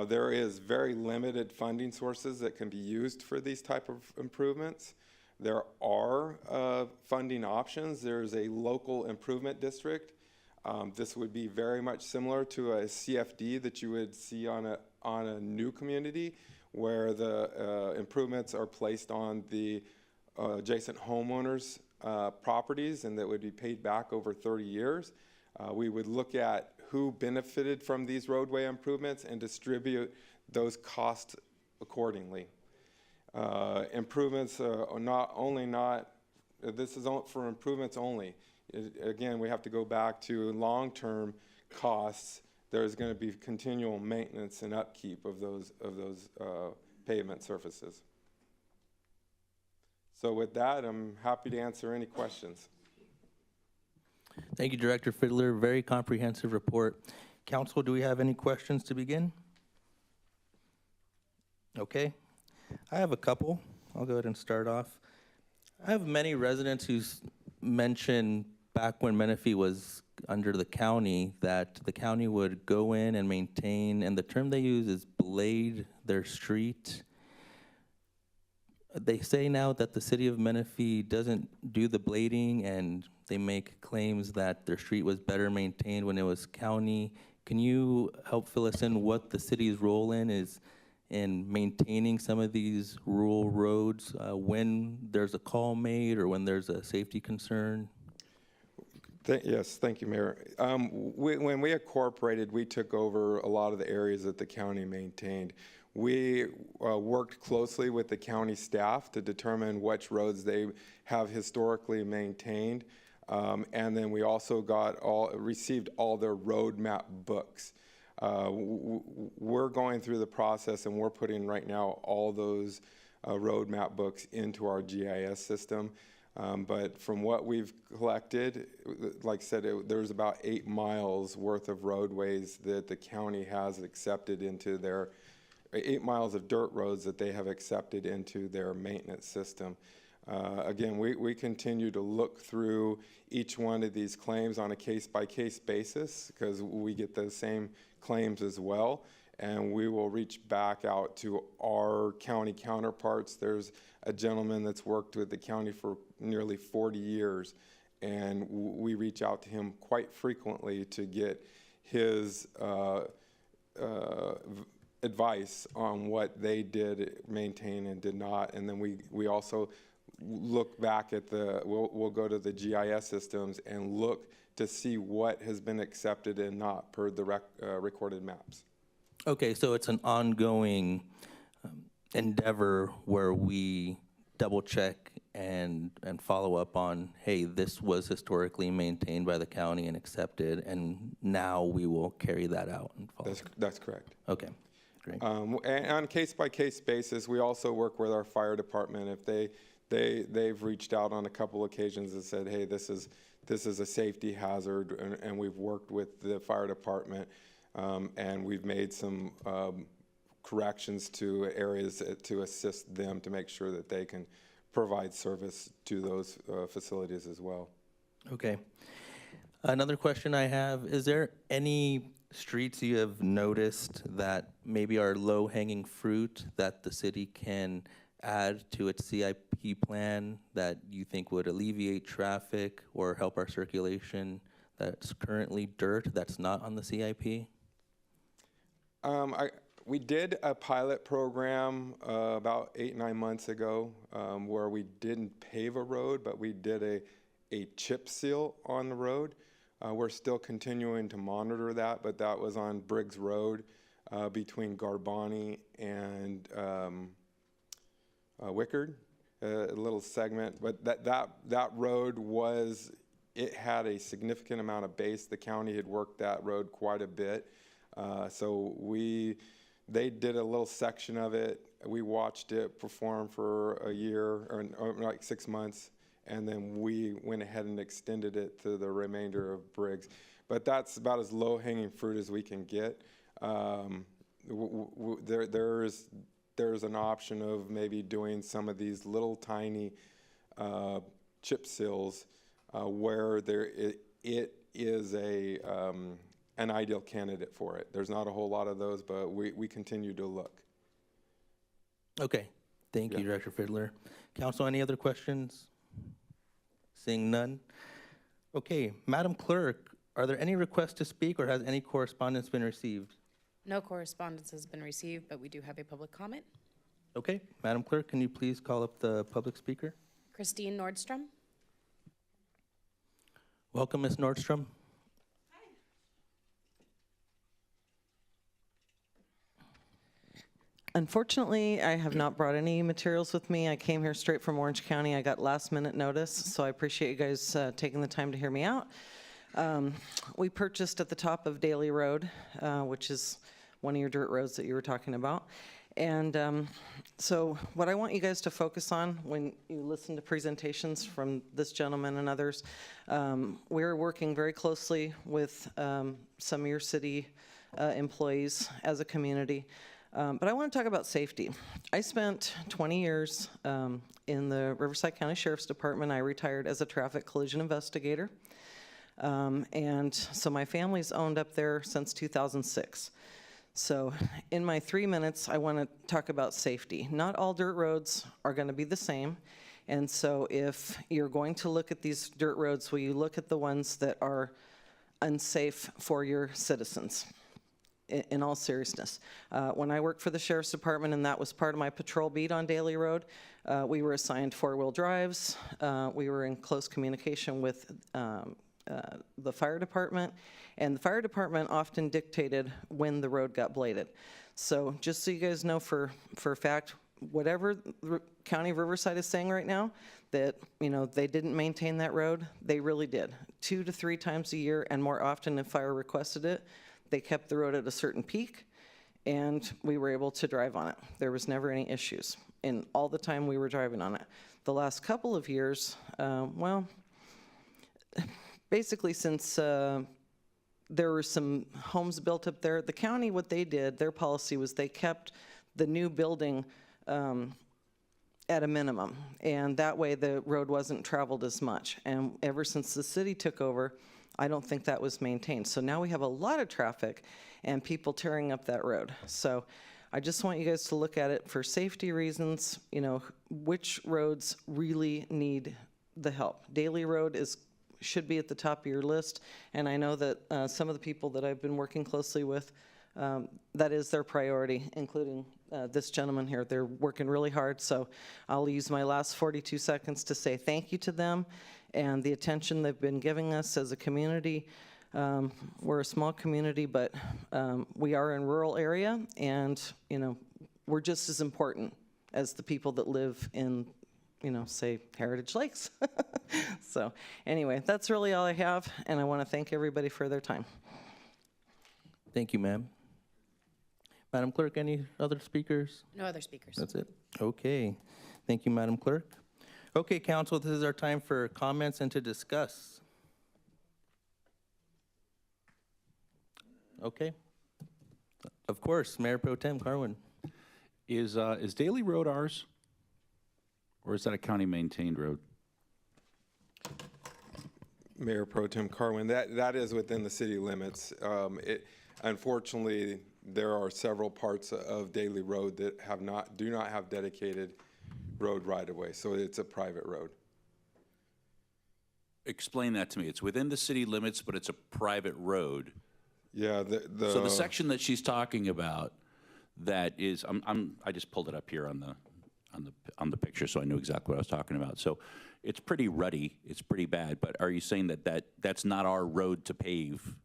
There is very limited funding sources that can be used for these type of improvements. There are funding options. There's a local improvement district. This would be very much similar to a CFD that you would see on a new community, where the improvements are placed on the adjacent homeowners' properties, and that would be paid back over 30 years. We would look at who benefited from these roadway improvements and distribute those costs accordingly. Improvements are this is for improvements only. Again, we have to go back to long-term costs. There's going to be continual maintenance and upkeep of those pavement surfaces. So with that, I'm happy to answer any questions. Thank you, Director Fiddler. Very comprehensive report. Council, do we have any questions to begin? Okay. I have a couple. I'll go ahead and start off. I have many residents who mentioned back when Menifee was under the county that the county would go in and maintain, and the term they use is blade their street. They say now that the city of Menifee doesn't do the blading, and they make claims that their street was better maintained when it was county. Can you help fill us in what the city's role is in maintaining some of these rural roads when there's a call made or when there's a safety concern? Yes, thank you, Mayor. When we incorporated, we took over a lot of the areas that the county maintained. We worked closely with the county staff to determine which roads they have historically maintained. And then we also received all their roadmap books. We're going through the process, and we're putting right now all those roadmap books into our GIS system. But from what we've collected, like I said, there's about 8 miles worth of roadways that the county has accepted into their 8 miles of dirt roads that they have accepted into their maintenance system. Again, we continue to look through each one of these claims on a case-by-case basis, because we get those same claims as well, and we will reach back out to our county counterparts. There's a gentleman that's worked with the county for nearly 40 years, and we reach out to him quite frequently to get his advice on what they did maintain and did not. And then we also look back at we'll go to the GIS systems and look to see what has been accepted and not per the recorded maps. Okay, so it's an ongoing endeavor where we double check and follow up on, hey, this was historically maintained by the county and accepted, and now we will carry that out and follow. That's correct. Okay, great. And on a case-by-case basis, we also work with our fire department. If they've reached out on a couple occasions and said, hey, this is a safety hazard, and we've worked with the fire department, and we've made some corrections to areas to assist them to make sure that they can provide service to those facilities as well. Okay. Another question I have, is there any streets you have noticed that maybe are low-hanging fruit that the city can add to its CIP plan that you think would alleviate traffic or help our circulation that's currently dirt that's not on the CIP? We did a pilot program about 8-9 months ago where we didn't pave a road, but we did a chip seal on the road. We're still continuing to monitor that, but that was on Briggs Road between Garbani and Wickard, a little segment. But that road it had a significant amount of base. The county had worked that road quite a bit. So we They did a little section of it. We watched it perform for a year or like 6 months, and then we went ahead and extended it to the remainder of Briggs. But that's about as low-hanging fruit as we can get. There's an option of maybe doing some of these little tiny chip seals where it is an ideal candidate for it. There's not a whole lot of those, but we continue to look. Okay, thank you, Director Fiddler. Council, any other questions? Seeing none. Okay, Madam Clerk, are there any requests to speak, or has any correspondence been received? No correspondence has been received, but we do have a public comment. Okay, Madam Clerk, can you please call up the public speaker? Christine Nordstrom. Welcome, Ms. Nordstrom. Unfortunately, I have not brought any materials with me. I came here straight from Orange County. I got last minute notice, so I appreciate you guys taking the time to hear me out. We purchased at the top of Daly Road, which is one of your dirt roads that you were talking about. And so what I want you guys to focus on when you listen to presentations from this gentleman and others, we're working very closely with some of your city employees as a community. But I want to talk about safety. I spent 20 years in the Riverside County Sheriff's Department. I retired as a traffic collision investigator. And so my family's owned up there since 2006. So in my 3 minutes, I want to talk about safety. Not all dirt roads are going to be the same. And so if you're going to look at these dirt roads, will you look at the ones that are unsafe for your citizens? In all seriousness. When I worked for the Sheriff's Department, and that was part of my patrol beat on Daly Road, we were assigned four-wheel drives. We were in close communication with the fire department, and the fire department often dictated when the road got bladed. So just so you guys know for a fact, whatever the County of Riverside is saying right now, that they didn't maintain that road, they really did. 2 to 3 times a year, and more often if fire requested it, they kept the road at a certain peak, and we were able to drive on it. There was never any issues in all the time we were driving on it. The last couple of years, well, basically since there were some homes built up there, the county, what they did, their policy was they kept the new building at a minimum, and that way the road wasn't traveled as much. And ever since the city took over, I don't think that was maintained. So now we have a lot of traffic and people tearing up that road. So I just want you guys to look at it for safety reasons, which roads really need the help. Daly Road should be at the top of your list, and I know that some of the people that I've been working closely with, that is their priority, including this gentleman here. They're working really hard, so I'll use my last 42 seconds to say thank you to them and the attention they've been giving us as a community. We're a small community, but we are in a rural area, and we're just as important as the people that live in, say, Heritage Lakes. So anyway, that's really all I have, and I want to thank everybody for their time. Thank you, ma'am. Madam Clerk, any other speakers? No other speakers. That's it. Okay. Thank you, Madam Clerk. Okay, Council, this is our time for comments and to discuss. Okay. Of course, Mayor Pro Tem Carwin. Is Daly Road ours? Or is that a county-maintained road? Mayor Pro Tem Carwin, that is within the city limits. Unfortunately, there are several parts of Daly Road that do not have dedicated road right-of-way, so it's a private road. Explain that to me. It's within the city limits, but it's a private road. Yeah. So the section that she's talking about, that is, I just pulled it up here on the picture, so I knew exactly what I was talking about. So it's pretty ruddy. It's pretty bad. But are you saying that's not our road to pave?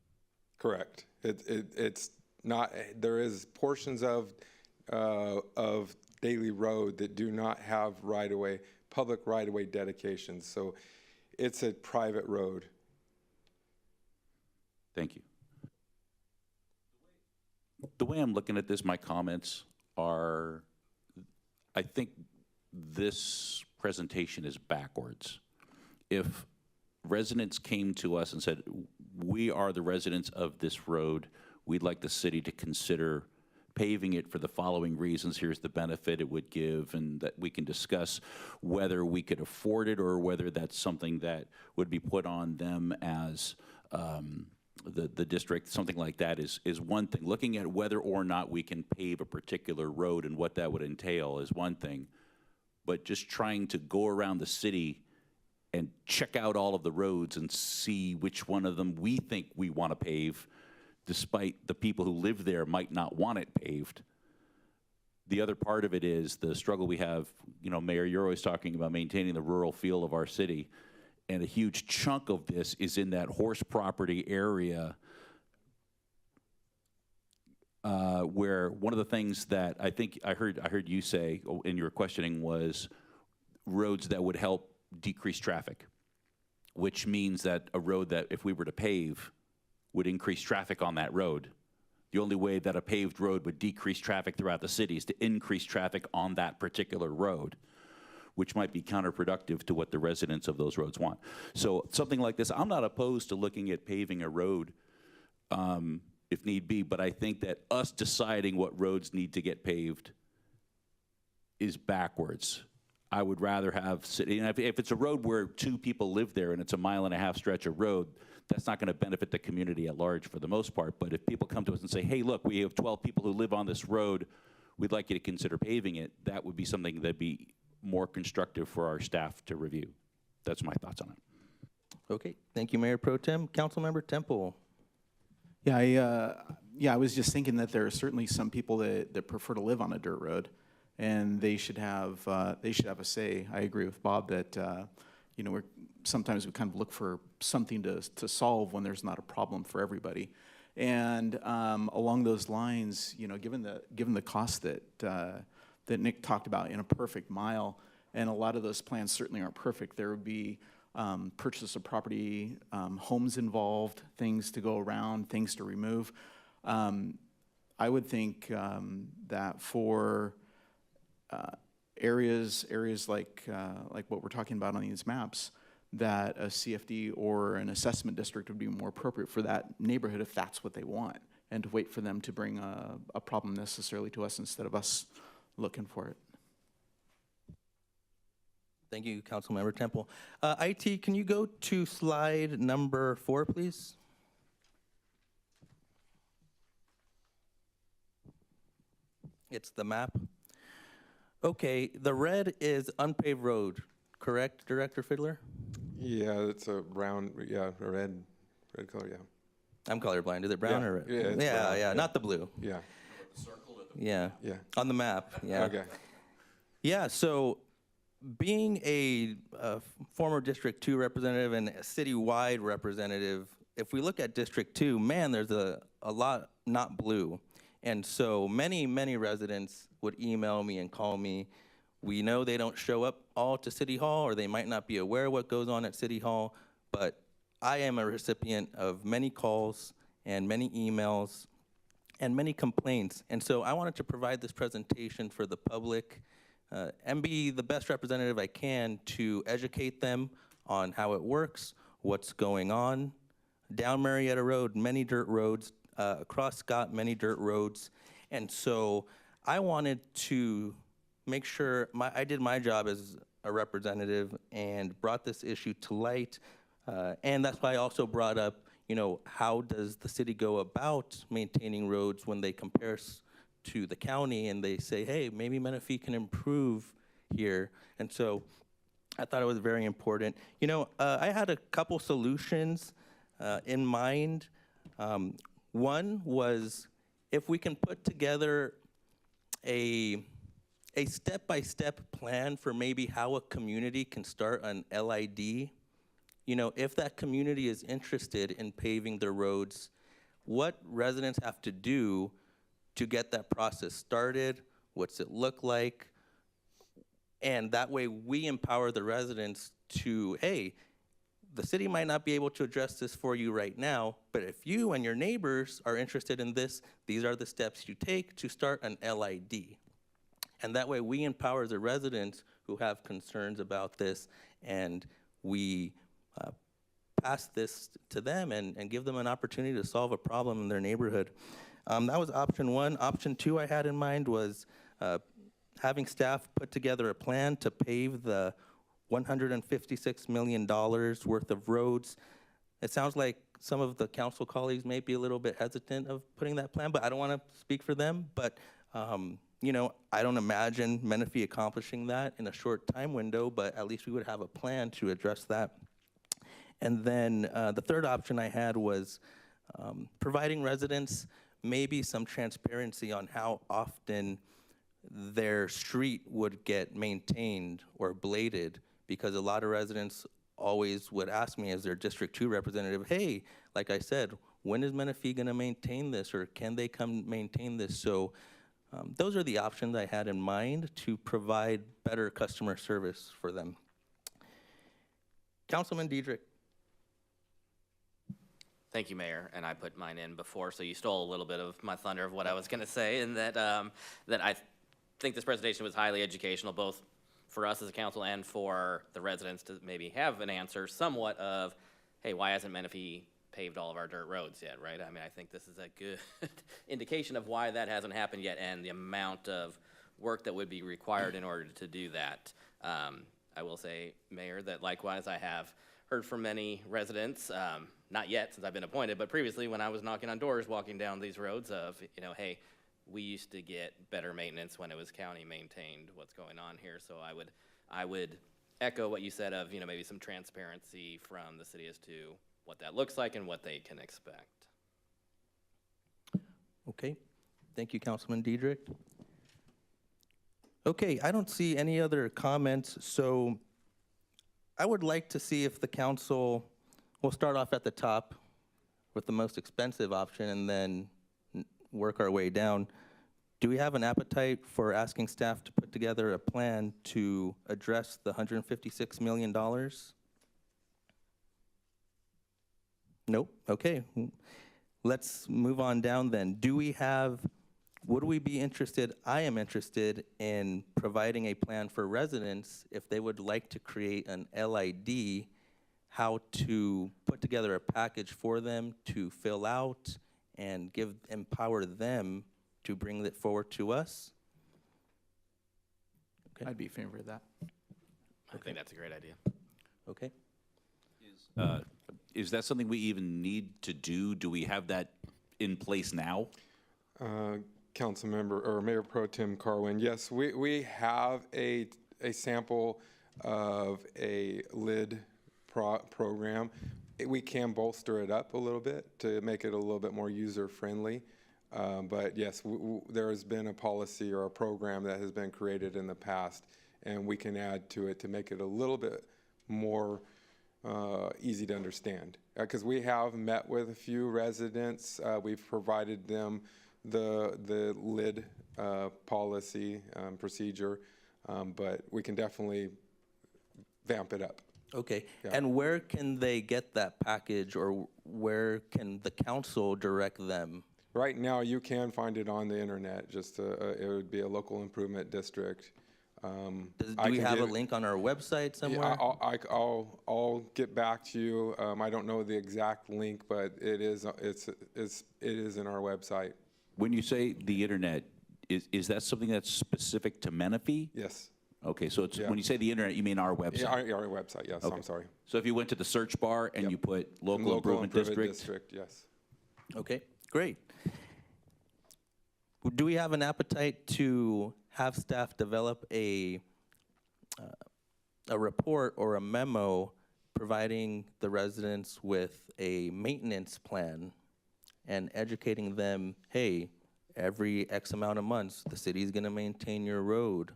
Correct. It's not. There is portions of Daly Road that do not have right-of-way, public right-of-way dedications. So it's a private road. Thank you. The way I'm looking at this, my comments are, I think this presentation is backwards. If residents came to us and said, we are the residents of this road, we'd like the city to consider paving it for the following reasons, here's the benefit it would give, and that we can discuss whether we could afford it or whether that's something that would be put on them as the district, something like that is one thing. Looking at whether or not we can pave a particular road and what that would entail is one thing, but just trying to go around the city and check out all of the roads and see which one of them we think we want to pave, despite the people who live there might not want it paved. The other part of it is the struggle we have, you know, Mayor, you're always talking about maintaining the rural feel of our city, and a huge chunk of this is in that horse property area where one of the things that I think I heard you say in your questioning was roads that would help decrease traffic, which means that a road that if we were to pave would increase traffic on that road. The only way that a paved road would decrease traffic throughout the city is to increase traffic on that particular road, which might be counterproductive to what the residents of those roads want. So something like this, I'm not opposed to looking at paving a road if need be, but I think that us deciding what roads need to get paved is backwards. I would rather have city, and if it's a road where 2 people live there and it's a 1.5 mile stretch of road, that's not going to benefit the community at large for the most part. But if people come to us and say, hey, look, we have 12 people who live on this road, we'd like you to consider paving it, that would be something that'd be more constructive for our staff to review. That's my thoughts on it. Okay, thank you, Mayor Pro Tem. Councilmember Temple. Yeah, I was just thinking that there are certainly some people that prefer to live on a dirt road, and they should have a say. I agree with Bob that you know, sometimes we kind of look for something to solve when there's not a problem for everybody. And along those lines, you know, given the cost that Nick talked about in a perfect mile, and a lot of those plans certainly aren't perfect. There would be purchase of property, homes involved, things to go around, things to remove. I would think that for areas like what we're talking about on these maps, that a CFD or an assessment district would be more appropriate for that neighborhood if that's what they want, and to wait for them to bring a problem necessarily to us instead of us looking for it. Thank you, Councilmember Temple. IT, can you go to slide number 4, please? It's the map. Okay, the red is unpaved road, correct, Director Fiddler? Yeah, it's a brown, yeah, a red color, yeah. I'm colorblind. Is it brown or red? Yeah, it's brown, yeah, not the blue. Yeah. Yeah. Yeah. On the map. Yeah. Okay. Yeah. So, being a former District 2 representative and a citywide representative, if we look at District 2, man, there's a lot not blue, and so many residents would email me and call me. We know they don't show up all to City Hall, or they might not be aware of what goes on at City Hall, but I am a recipient of many calls and many emails and many complaints. And so I wanted to provide this presentation for the public and be the best representative I can to educate them on how it works, what's going on. Down Marietta Road, many dirt roads. Across Scott, many dirt roads. And so I wanted to make sure I did my job as a representative and brought this issue to light. And that's why I also brought up, you know, how does the city go about maintaining roads when they compare to the county and they say, hey, maybe Menifee can improve here. And so I thought it was very important. You know, I had a couple solutions in mind. One was if we can put together a step-by-step plan for maybe how a community can start an LID. You know, if that community is interested in paving their roads, what residents have to do to get that process started, what's it look like, and that way we empower the residents to, hey, the city might not be able to address this for you right now, but if you and your neighbors are interested in this, these are the steps you take to start an LID. And that way we empower the residents who have concerns about this, and we pass this to them and give them an opportunity to solve a problem in their neighborhood. That was option one. Option two I had in mind was having staff put together a plan to pave the $156 million worth of roads. It sounds like some of the council colleagues may be a little bit hesitant of putting that plan, but I don't want to speak for them. But you know, I don't imagine Menifee accomplishing that in a short time window, but at least we would have a plan to address that. And then the third option I had was providing residents maybe some transparency on how often their street would get maintained or bladed, because a lot of residents always would ask me as their District 2 representative, hey, like I said, when is Menifee gonna maintain this, or can they come maintain this? So those are the options I had in mind to provide better customer service for them. Councilman Diedrich. Thank you, Mayor. And I put mine in before, so you stole a little bit of my thunder of what I was going to say, and that I think this presentation was highly educational, both for us as a council and for the residents to maybe have an answer somewhat of, hey, why hasn't Menifee paved all of our dirt roads yet, right? I mean, I think this is a good indication of why that hasn't happened yet and the amount of work that would be required in order to do that. I will say, Mayor, that likewise I have heard from many residents, not yet since I've been appointed, but previously when I was knocking on doors, walking down these roads of, you know, hey, we used to get better maintenance when it was county maintained. What's going on here? So I would echo what you said of, you know, maybe some transparency from the city as to what that looks like and what they can expect. Okay, thank you, Councilman Diedrich. Okay, I don't see any other comments, so I would like to see if the council, we'll start off at the top with the most expensive option and then work our way down. Do we have an appetite for asking staff to put together a plan to address the $156 million? Nope, okay. Let's move on down then. Would we be interested, I am interested in providing a plan for residents if they would like to create an LID, how to put together a package for them to fill out and empower them to bring it forward to us. Okay. I'd be in favor of that. I think that's a great idea. Okay. Is that something we even need to do? Do we have that in place now? Council member or Mayor Pro Tem Carwin, yes, we have a sample of a LID program. We can bolster it up a little bit to make it a little bit more user friendly. But yes, there has been a policy or a program that has been created in the past, and we can add to it to make it a little bit more easy to understand. Because we have met with a few residents, we've provided them the LID policy procedure, but we can definitely vamp it up. Okay, Yeah. and where can they get that package, or where can the council direct them? Right now, you can find it on the internet. Just it would be a local improvement district. Do we have a link on our website somewhere? Yeah, I'll get back to you. I don't know the exact link, but it is in our website. When you say the internet, is that something that's specific to Menifee? Yes. Okay, so it's when you say the internet, you mean our website? Yeah, our website. Yes. Okay. I'm sorry. So if you went to the search bar and you put local improvement district. Yes. Okay, great. Do we have an appetite to have staff develop a report or a memo providing the residents with a maintenance plan and educating them, hey, every X amount of months, the city's gonna maintain your road?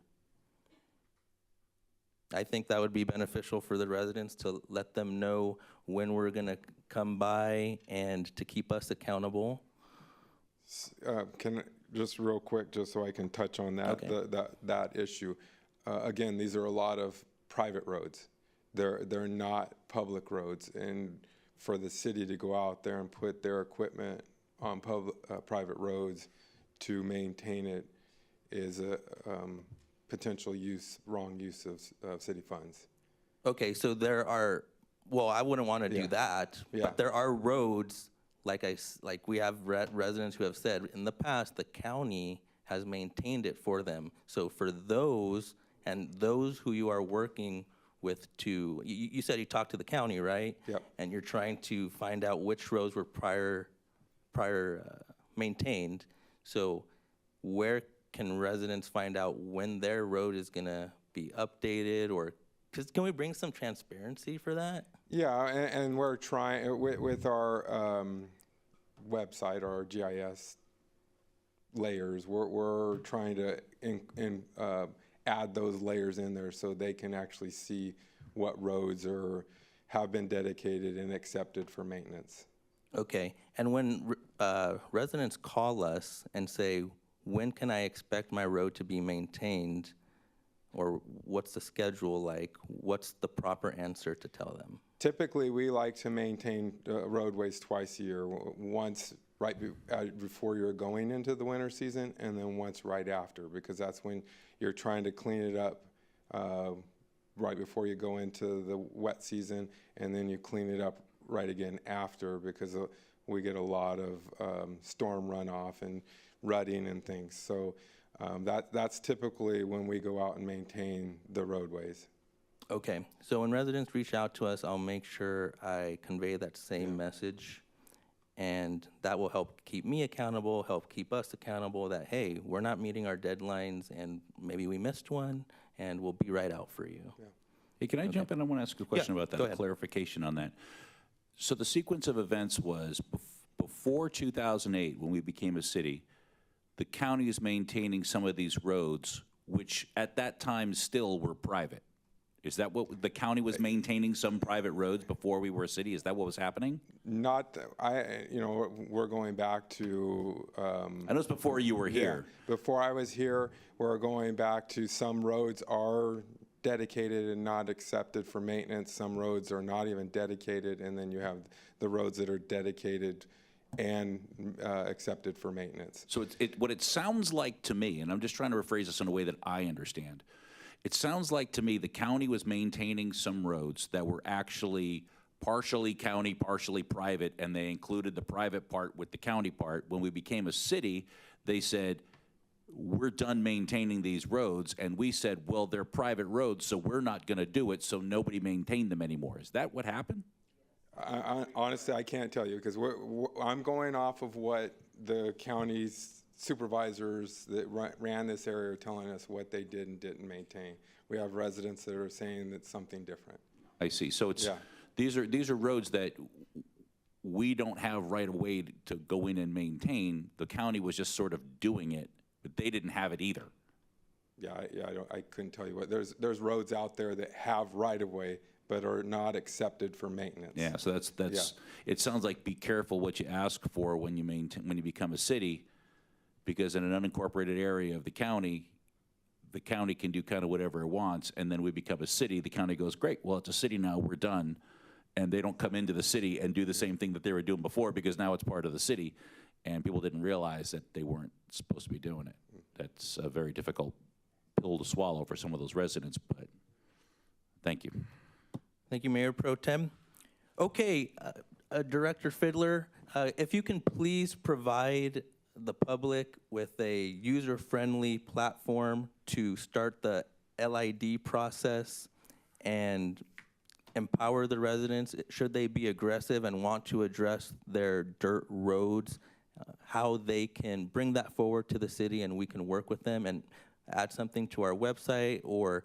I think that would be beneficial for the residents to let them know when we're gonna come by and to keep us accountable. Can just real quick, just so I can touch on that, Okay. that issue. Again, these are a lot of private roads. they're not public roads, and for the city to go out there and put their equipment on private roads to maintain it is a potential wrong use of city funds. Okay, so there are, well, I wouldn't want to do that, but there are roads, like we have residents who have said, in the past, the county has maintained it for them. So for those, and those who you are working with to, you said you talked to the county, right? Yep. And you're trying to find out which roads were prior maintained. So where can residents find out when their road is gonna be updated, or can we bring some transparency for that? Yeah, and we're trying with our website, our GIS layers. We're trying to add those layers in there so they can actually see what roads have been dedicated and accepted for maintenance. Okay, and when residents call us and say, when can I expect my road to be maintained, or what's the schedule like, what's the proper answer to tell them? Typically, we like to maintain roadways twice a year, once right before you're going into the winter season, and then once right after, because that's when you're trying to clean it up right before you go into the wet season, and then you clean it up right again after, because we get a lot of storm runoff and rutting and things. So that's typically when we go out and maintain the roadways. Okay, so when residents reach out to us, I'll make sure I convey that same message, and that will help keep me accountable, help keep us accountable, that, hey, we're not meeting our deadlines, and maybe we missed one, and we'll be right out for you. Yeah. Hey, can I jump in? I want to ask a question about that, go a ahead. clarification on that. So the sequence of events was before 2008, when we became a city, the county is maintaining some of these roads, which at that time still were private. Is that what the county was maintaining, some private roads before we were a city? Is that what was happening? Not, we're going back to. I know it's before you were here. Yeah, before I was here, we're going back to some roads are dedicated and not accepted for maintenance. Some roads are not even dedicated, and then you have the roads that are dedicated and accepted for maintenance. So what it sounds like to me, and I'm just trying to rephrase this in a way that I understand, it sounds like to me the county was maintaining some roads that were actually partially county, partially private, and they included the private part with the county part. When we became a city, they said, we're done maintaining these roads, and we said, well, they're private roads, so we're not going to do it, so nobody maintained them anymore. Is that what happened? Honestly, I can't tell you, because I'm going off of what the county's supervisors that ran this area are telling us what they did and didn't maintain. We have residents that are saying that something different. I see. So it's these are roads that we don't have right of way to go in and maintain. The county was just sort of doing it, but they didn't have it either. I couldn't tell you what. There's roads out there that have right of way but are not accepted for maintenance. Yeah, so that's it sounds like be careful what you ask for when you become a city, because in an unincorporated area of the county can do kind of whatever it wants, and then we become a city, the county goes, great, well, it's a city now, we're done, and they don't come into the city and do the same thing that they were doing before, because now it's part of the city, and people didn't realize that they weren't supposed to be doing it. That's a very difficult pill to swallow for some of those residents, but thank you. Thank you, Mayor Pro Tem. Okay, Director Fiddler, if you can please provide the public with a user-friendly platform to start the LID process and empower the residents, should they be aggressive and want to address their dirt roads, how they can bring that forward to the city and we can work with them and add something to our website, or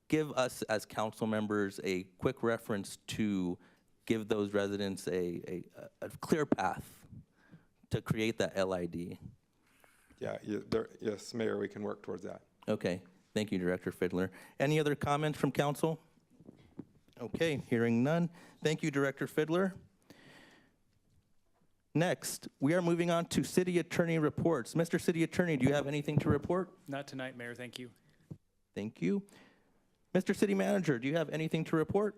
give us as council members a quick reference to give those residents a clear path to create that LID. Yes, Mayor, we can work towards that. Okay, thank you, Director Fiddler. Any other comments from council? Okay, hearing none. Thank you, Director Fiddler. Next, we are moving on to City Attorney reports. Mr. City Attorney, do you have anything to report? Not tonight, Mayor, thank you. Thank you. Mr. City Manager, do you have anything to report?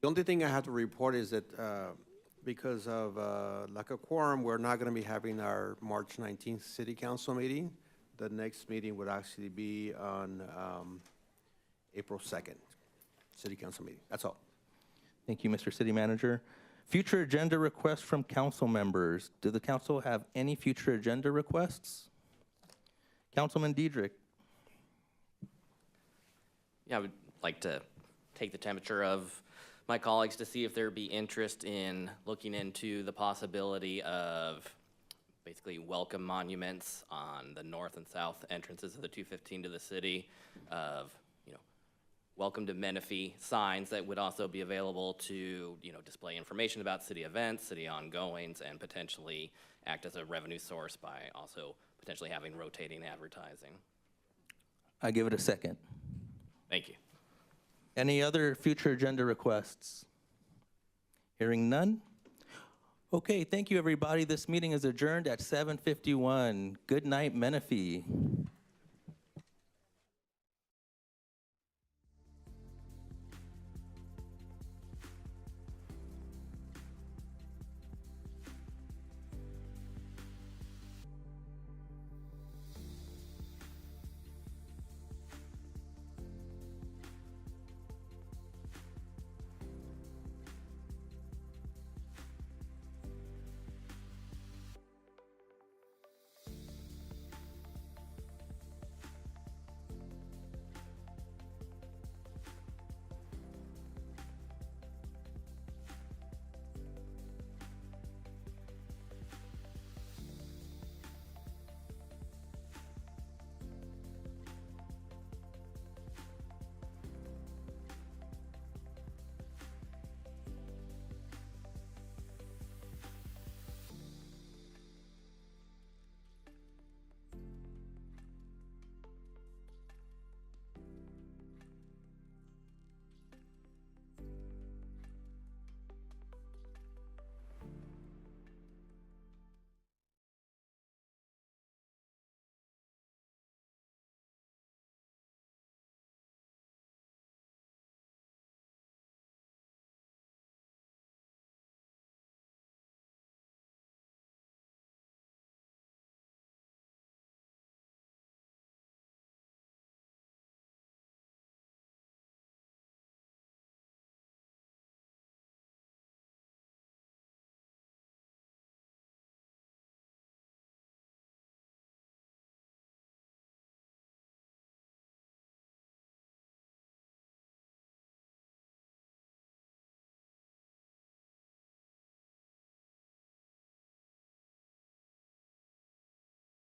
The only thing I have to report is that because of lack of quorum, we're not going to be having our March 19th City Council meeting. The next meeting would actually be on April 2nd, City Council meeting. That's all. Thank you, Mr. City Manager. Future agenda requests from council members. Do the council have any future agenda requests? Councilman Diedrich. Yeah, I would like to take the temperature of my colleagues to see if there'd be interest in looking into the possibility of basically welcome monuments on the north and south entrances of the 215 to the city, of, you know, welcome to Menifee signs that would also be available to, you know, display information about city events, city ongoings, and potentially act as a revenue source by also potentially having rotating advertising. I give it a second. Thank you. Any other future agenda requests? Hearing none? Okay, thank you, everybody. This meeting is adjourned at 7:51. Good night, Menifee.